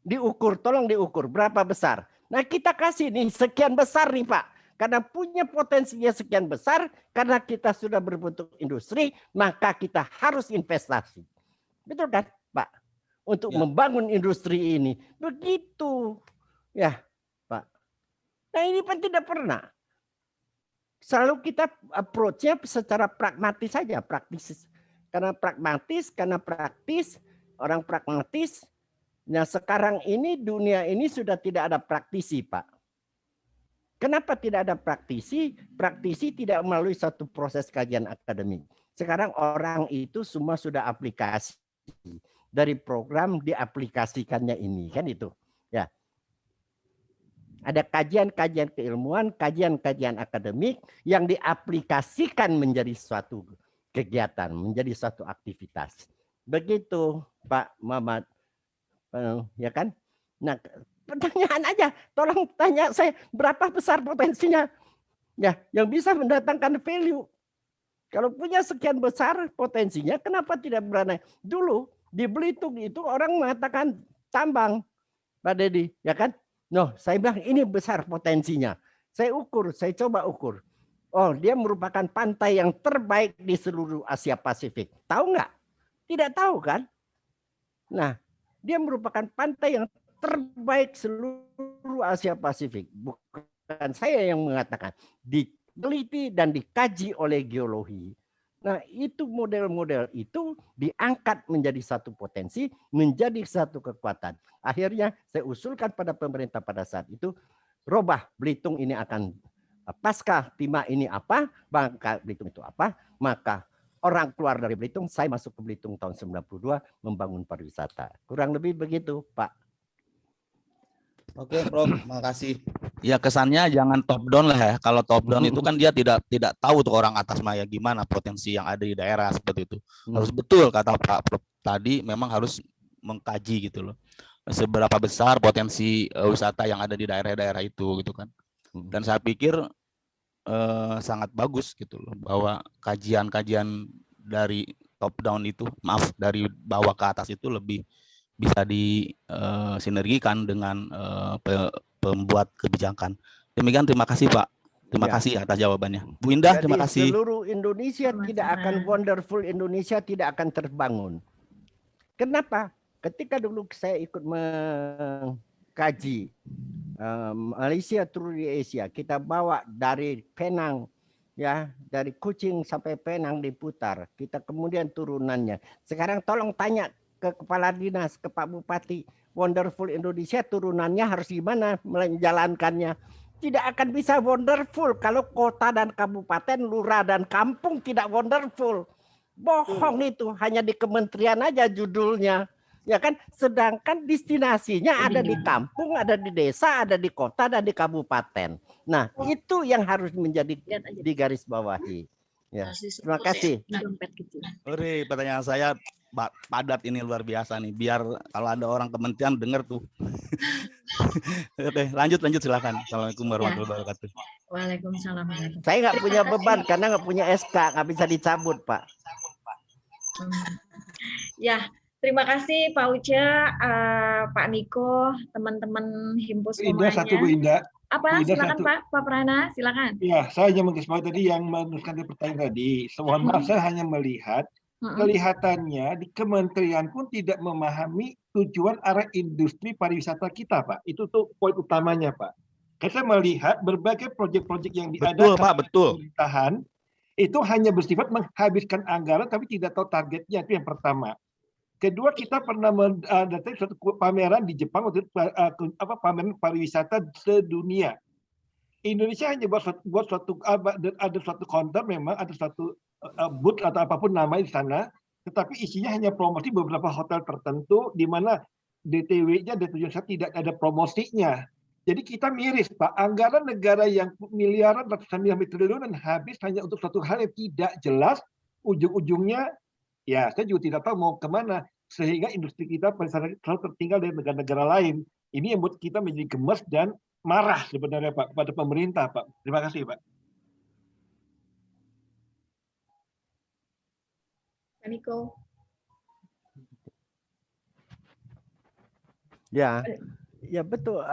Diukur, tolong diukur berapa besar. Nah, kita kasih nih sekian besar nih Pak. Karena punya potensinya sekian besar, karena kita sudah berbentuk industri, maka kita harus investasi. Betul kan, Pak? Untuk membangun industri ini. Begitu. Ya, Pak. Nah, ini kan tidak pernah. Selalu kita approach-nya secara pragmatis saja, praktis. Karena pragmatis, karena praktis, orang pragmatis. Nah, sekarang ini dunia ini sudah tidak ada praktisi, Pak. Kenapa tidak ada praktisi? Praktisi tidak melalui satu proses kajian akademik. Sekarang orang itu semua sudah aplikasi. Dari program diaplikasikannya ini, kan itu. Ya. Ada kajian-kajian keilmuan, kajian-kajian akademik yang diaplikasikan menjadi suatu kegiatan, menjadi suatu aktivitas. Begitu, Pak Mamat. Ya kan? Nah, pertanyaan aja, tolong tanya saya berapa besar potensinya ya yang bisa mendatangkan value. Kalau punya sekian besar potensinya, kenapa tidak berani? Dulu di Belitung itu orang mengatakan tambang, Pak Dedi, ya kan? No, saya bilang ini besar potensinya. Saya ukur, saya coba ukur. Oh, dia merupakan pantai yang terbaik di seluruh Asia Pasifik. Tahu nggak? Tidak tahu kan? Nah, dia merupakan pantai yang terbaik seluruh Asia Pasifik. Bukan saya yang mengatakan. Diteliti dan dikaji oleh geologi. Nah, itu model-model itu diangkat menjadi satu potensi, menjadi satu kekuatan. Akhirnya saya usulkan pada pemerintah pada saat itu, robah Belitung ini akan, pasca Timah ini apa, Bangka Belitung itu apa, maka orang keluar dari Belitung, saya masuk ke Belitung tahun 92, membangun pariwisata. Kurang lebih begitu, Pak. Oke, Prof, makasih. Ya kesannya jangan top down lah ya. Kalau top down itu kan dia tidak tahu tuh orang atas maya gimana potensi yang ada di daerah seperti itu. Harus betul kata Pak Prof tadi, memang harus mengkaji gitu loh. Seberapa besar potensi wisata yang ada di daerah-daerah itu gitu kan. Dan saya pikir sangat bagus gitu loh bahwa kajian-kajian dari top down itu, maaf dari bawah ke atas itu lebih bisa disinergikan dengan pembuat kebijakan. Demikian, terima kasih Pak. Terima kasih atas jawabannya. Bu Indah, jadi terima kasih. Seluruh Indonesia tidak akan wonderful, Indonesia tidak akan terbangun. Kenapa? Ketika dulu saya ikut mengkaji Malaysia turun di Asia, kita bawa dari Penang, ya dari Kuching sampai Penang diputar. Kita kemudian turunannya. Sekarang tolong tanya ke kepala dinas, ke Pak Bupati, wonderful Indonesia turunannya harus gimana menjalankannya. tidak akan bisa wonderful kalau kota dan kabupaten, lurah dan kampung tidak wonderful. Bohong itu, hanya di kementerian aja judulnya. Ya kan, sedangkan destinasinya ada di kampung, ada di desa, ada di kota, dan di kabupaten. Nah, itu yang harus menjadi digarisbawahi. Ya, terima kasih. Ori, pertanyaan saya padat ini luar biasa nih. Biar kalau ada orang kementerian dengar tuh. Oke, lanjut silakan. Assalamualaikum warahmatullahi wabarakatuh. Waalaikumsalam. Saya nggak punya beban karena nggak punya SK, nggak bisa dicabut, Pak. Ya, terima kasih Pak Uca, Pak Niko, teman-teman himpus semuanya. Satu Bu Indah. Apa? Bu Indah, silakan satu. Pak Prana, silakan. Iya, saya hanya menggarisbawahi tadi yang meneruskan pertanyaan tadi. Mohon maaf, saya hanya melihat kelihatannya di kementerian pun tidak memahami tujuan arah industri pariwisata kita, Pak. Itu tuh poin utamanya, Pak. Karena saya melihat berbagai proyek-proyek yang diadakan pemerintahan itu hanya bersifat menghabiskan anggaran tapi tidak tahu targetnya, itu yang pertama. Kedua, kita pernah mendatangi suatu pameran di Jepang untuk pameran pariwisata sedunia. Indonesia hanya buat suatu ada suatu counter, memang ada suatu booth atau apapun namanya di sana, tetapi isinya hanya promosi beberapa hotel tertentu di mana DTW-nya dan tujuan saya tidak ada promosinya. Jadi kita miris, Pak. Anggaran negara yang miliaran, ratusan miliar triliunan habis hanya untuk suatu hal yang tidak jelas, ujung-ujungnya ya saya juga tidak tahu mau kemana, sehingga industri kita selalu tertinggal dari negara-negara lain. Ini yang buat kita menjadi gemes dan marah sebenarnya, Pak, pada pemerintah, Pak. Terima kasih, Pak. Pak Niko. Ya betul.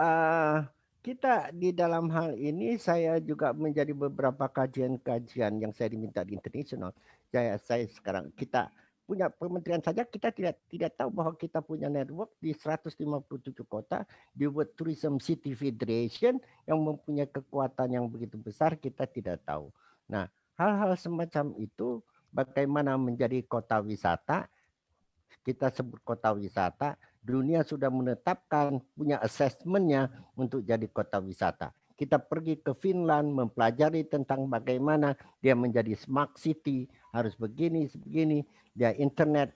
Kita di dalam hal ini saya juga menjadi beberapa kajian-kajian yang saya diminta di internasional. Saya sekarang kita punya kementerian saja kita tidak tahu bahwa kita punya network di 157 kota di World Tourism City Federation yang mempunyai kekuatan yang begitu besar, kita tidak tahu. Nah, hal-hal semacam itu bagaimana menjadi kota wisata, kita sebut kota wisata, dunia sudah menetapkan punya assessment-nya untuk jadi kota wisata. Kita pergi ke Finland mempelajari tentang bagaimana dia menjadi smart city, harus begini. Dia internet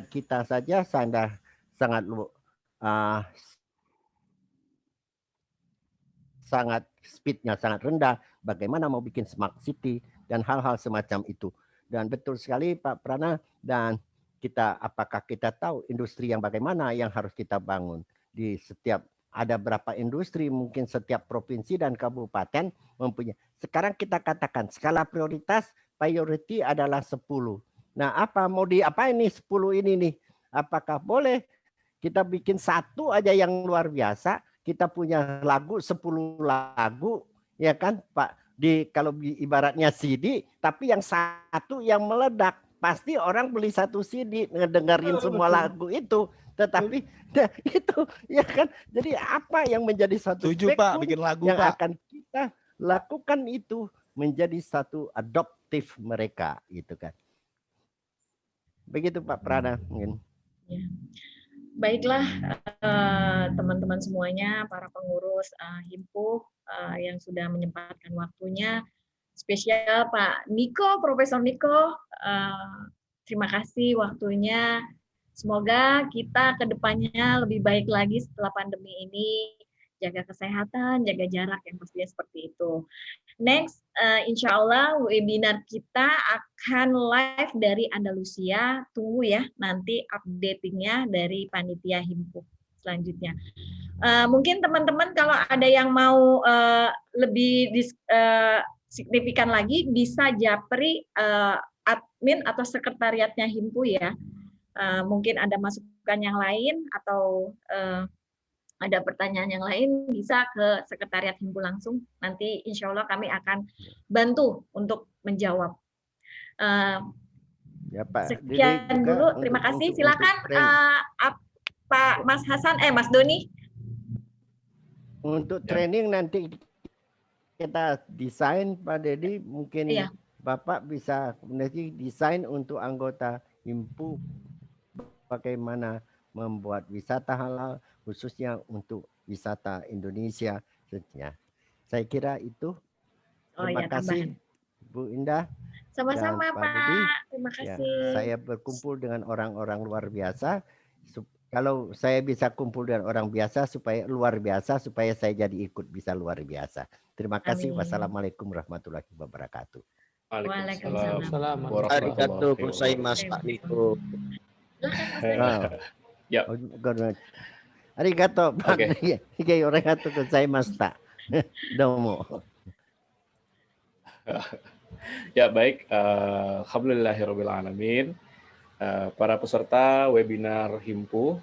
kita saja sangat speednya sangat rendah. Bagaimana mau bikin smart city dan hal-hal semacam itu. Dan betul sekali Pak Prana, dan apakah kita tahu industri yang bagaimana yang harus kita bangun di setiap. Ada berapa industri, mungkin setiap provinsi dan kabupaten mempunyai. Sekarang kita katakan skala prioritas, priority adalah 10. Nah, mau diapain nih 10 ini nih? Apakah boleh kita bikin satu aja yang luar biasa? Kita punya lagu 10 lagu, ya kan Pak? Kalau ibaratnya CD, tapi yang satu yang meledak. Pasti orang beli satu CD, ngedengerin semua lagu itu. Tetapi itu ya kan, jadi apa yang menjadi satu Pak, bikin lagu yang Pak. akan kita lakukan itu menjadi satu adoptif mereka gitu kan. Begitu Pak Prana mungkin. Ya. Baiklah teman-teman semuanya, para pengurus Himpuh yang sudah menyempatkan waktunya, spesial Pak Niko, Profesor Niko, terima kasih waktunya. Semoga kita ke depannya lebih baik lagi setelah pandemi ini, jaga kesehatan, jaga jarak yang pastinya seperti itu. Next, insya Allah webinar kita akan live dari Andalusia. Tunggu ya nanti updatingnya dari panitia Himpuh selanjutnya. Mungkin teman-teman kalau ada yang mau lebih signifikan lagi bisa japri admin atau sekretariatnya Himpuh ya. Mungkin ada masukan yang lain atau ada pertanyaan yang lain bisa ke sekretariat Himpuh langsung. Nanti insya Allah kami akan bantu untuk menjawab. Ya, Pak. Sekian dulu. Terima kasih. Silakan Pak Mas Hasan, Mas Doni. Untuk training nanti kita desain Pak Dedi, mungkin Bapak bisa nanti desain untuk anggota Himpuh bagaimana membuat wisata halal khususnya untuk wisata Indonesia Ya. Saya kira itu. Oh Terima ya, kasih tambahan. Bu Indah. Sama-sama dan Pak Pak. Budi. Terima Ya, kasih. saya berkumpul dengan orang-orang luar biasa. Kalau saya bisa kumpul dengan orang biasa supaya luar biasa, supaya saya jadi ikut bisa luar biasa. Terima kasih. Amin. Wassalamualaikum warahmatullahi wabarakatuh. Waalaikumsalam. Arigato gozaimasu Pak Niko. Ya. Arigato Pak. Arigato gozaimasu. Domo. Ya baik, alhamdulillahirabbil alamin. Para peserta webinar Himpuh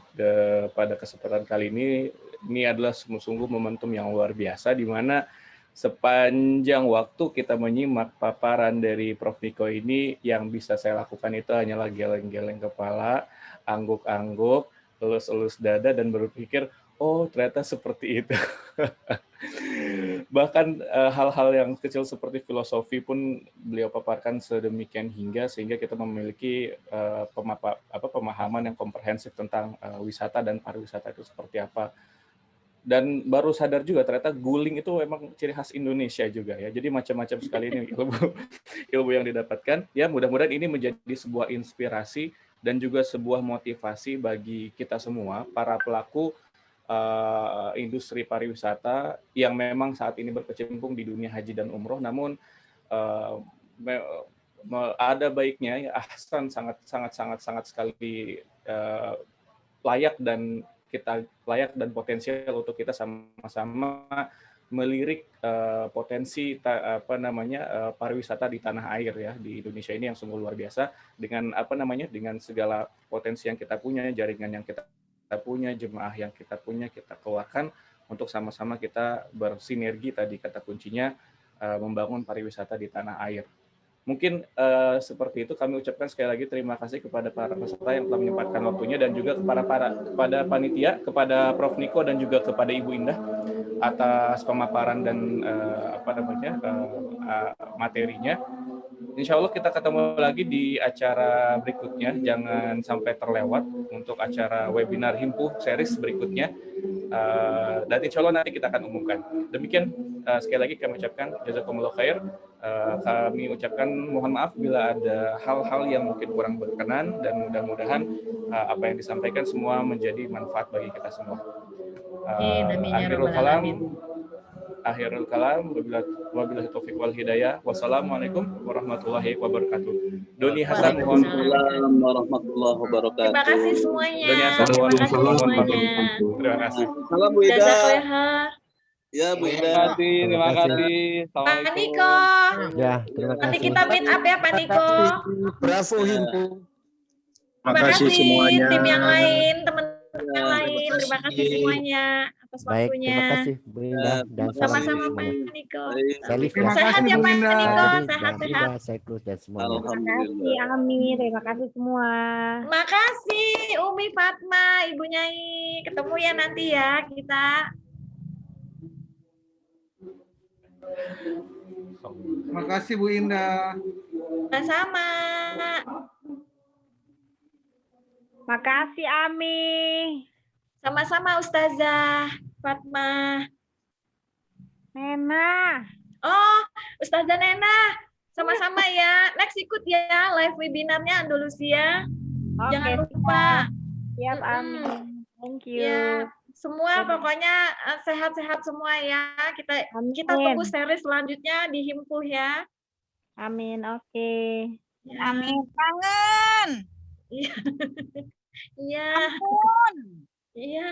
pada kesempatan kali ini adalah sungguh-sungguh momentum yang luar biasa di mana sepanjang waktu kita menyimak paparan dari Prof. Niko ini, yang bisa saya lakukan itu hanyalah geleng-geleng kepala, angguk-angguk, elus-elus dada, dan berpikir, oh ternyata seperti itu. Bahkan hal-hal yang kecil seperti filosofi pun beliau paparkan sedemikian hingga sehingga kita memiliki pemahaman yang komprehensif tentang wisata dan pariwisata itu seperti apa. Dan baru sadar juga ternyata guling itu memang ciri khas Indonesia juga ya. Jadi macam-macam sekali ini ilmu yang didapatkan. Ya mudah-mudahan ini menjadi sebuah inspirasi dan juga sebuah motivasi bagi kita semua para pelaku industri pariwisata yang memang saat ini berkecimpung di dunia haji dan umroh, namun ada baiknya ya ahsan sangat sekali layak dan potensial untuk kita sama-sama melirik potensi pariwisata di tanah air ya, di Indonesia ini yang sungguh luar biasa dengan dengan segala potensi yang kita punya, jaringan yang kita punya, jemaah yang kita punya, kita keluarkan untuk sama-sama kita bersinergi, tadi kata kuncinya membangun pariwisata di tanah air. Mungkin seperti itu, kami ucapkan sekali lagi terima kasih kepada para peserta yang telah menyempatkan waktunya dan juga kepada panitia, kepada Prof. Niko dan juga kepada Ibu Indah atas pemaparan dan materinya. Insya Allah kita ketemu lagi di acara berikutnya. Jangan sampai terlewat untuk acara webinar Himpuh series berikutnya. Dan insya Allah nanti kita akan umumkan. Demikian sekali lagi kami ucapkan jazakumullah khair. Kami ucapkan mohon maaf bila ada hal-hal yang mungkin kurang berkenan dan mudah-mudahan apa yang disampaikan semua menjadi manfaat bagi kita semua. Akhirul kalam, wabillahi taufiq wal hidayah. Wassalamualaikum warahmatullahi wabarakatuh. Doni Hasan, Waalaikumsalam warahmatullahi wabarakatuh. Terima kasih semuanya. Doni Hasan, terima kasih. Salam Bu Ida. Jazakallah. Ya Bu Ida. Terima kasih. Pak Niko. Ya, terima kasih. Nanti kita meet up ya Pak Niko. Bravo Himpuh. Terima kasih semuanya. Tim yang lain, teman-teman yang lain. Terima kasih semuanya atas Baik, waktunya. terima kasih Bu Indah dan Sama-sama Pak semuanya. Niko. Terima Sehat ya Pak Niko, Jadi, sehat-sehat. Saiklus dan semuanya. Terima kasih Ami, terima kasih semua. Terima kasih Umi Fatma, Ibu Nyai. Ketemu ya nanti ya kita. Terima kasih Bu Indah. Sama-sama. Makasih Ami. Sama-sama Ustazah Fatma. Nena. Oh, Ustazah Nena. Sama-sama ya. Next ikut ya live webinarnya Andalusia. Jangan lupa. Siap Ami. Thank you. Ya, semua pokoknya sehat-sehat semua ya. Kita tunggu seri selanjutnya di Himpuh ya. Amin, oke. Ya. Amin. Kangen. Iya. Iya. Ampun. Iya.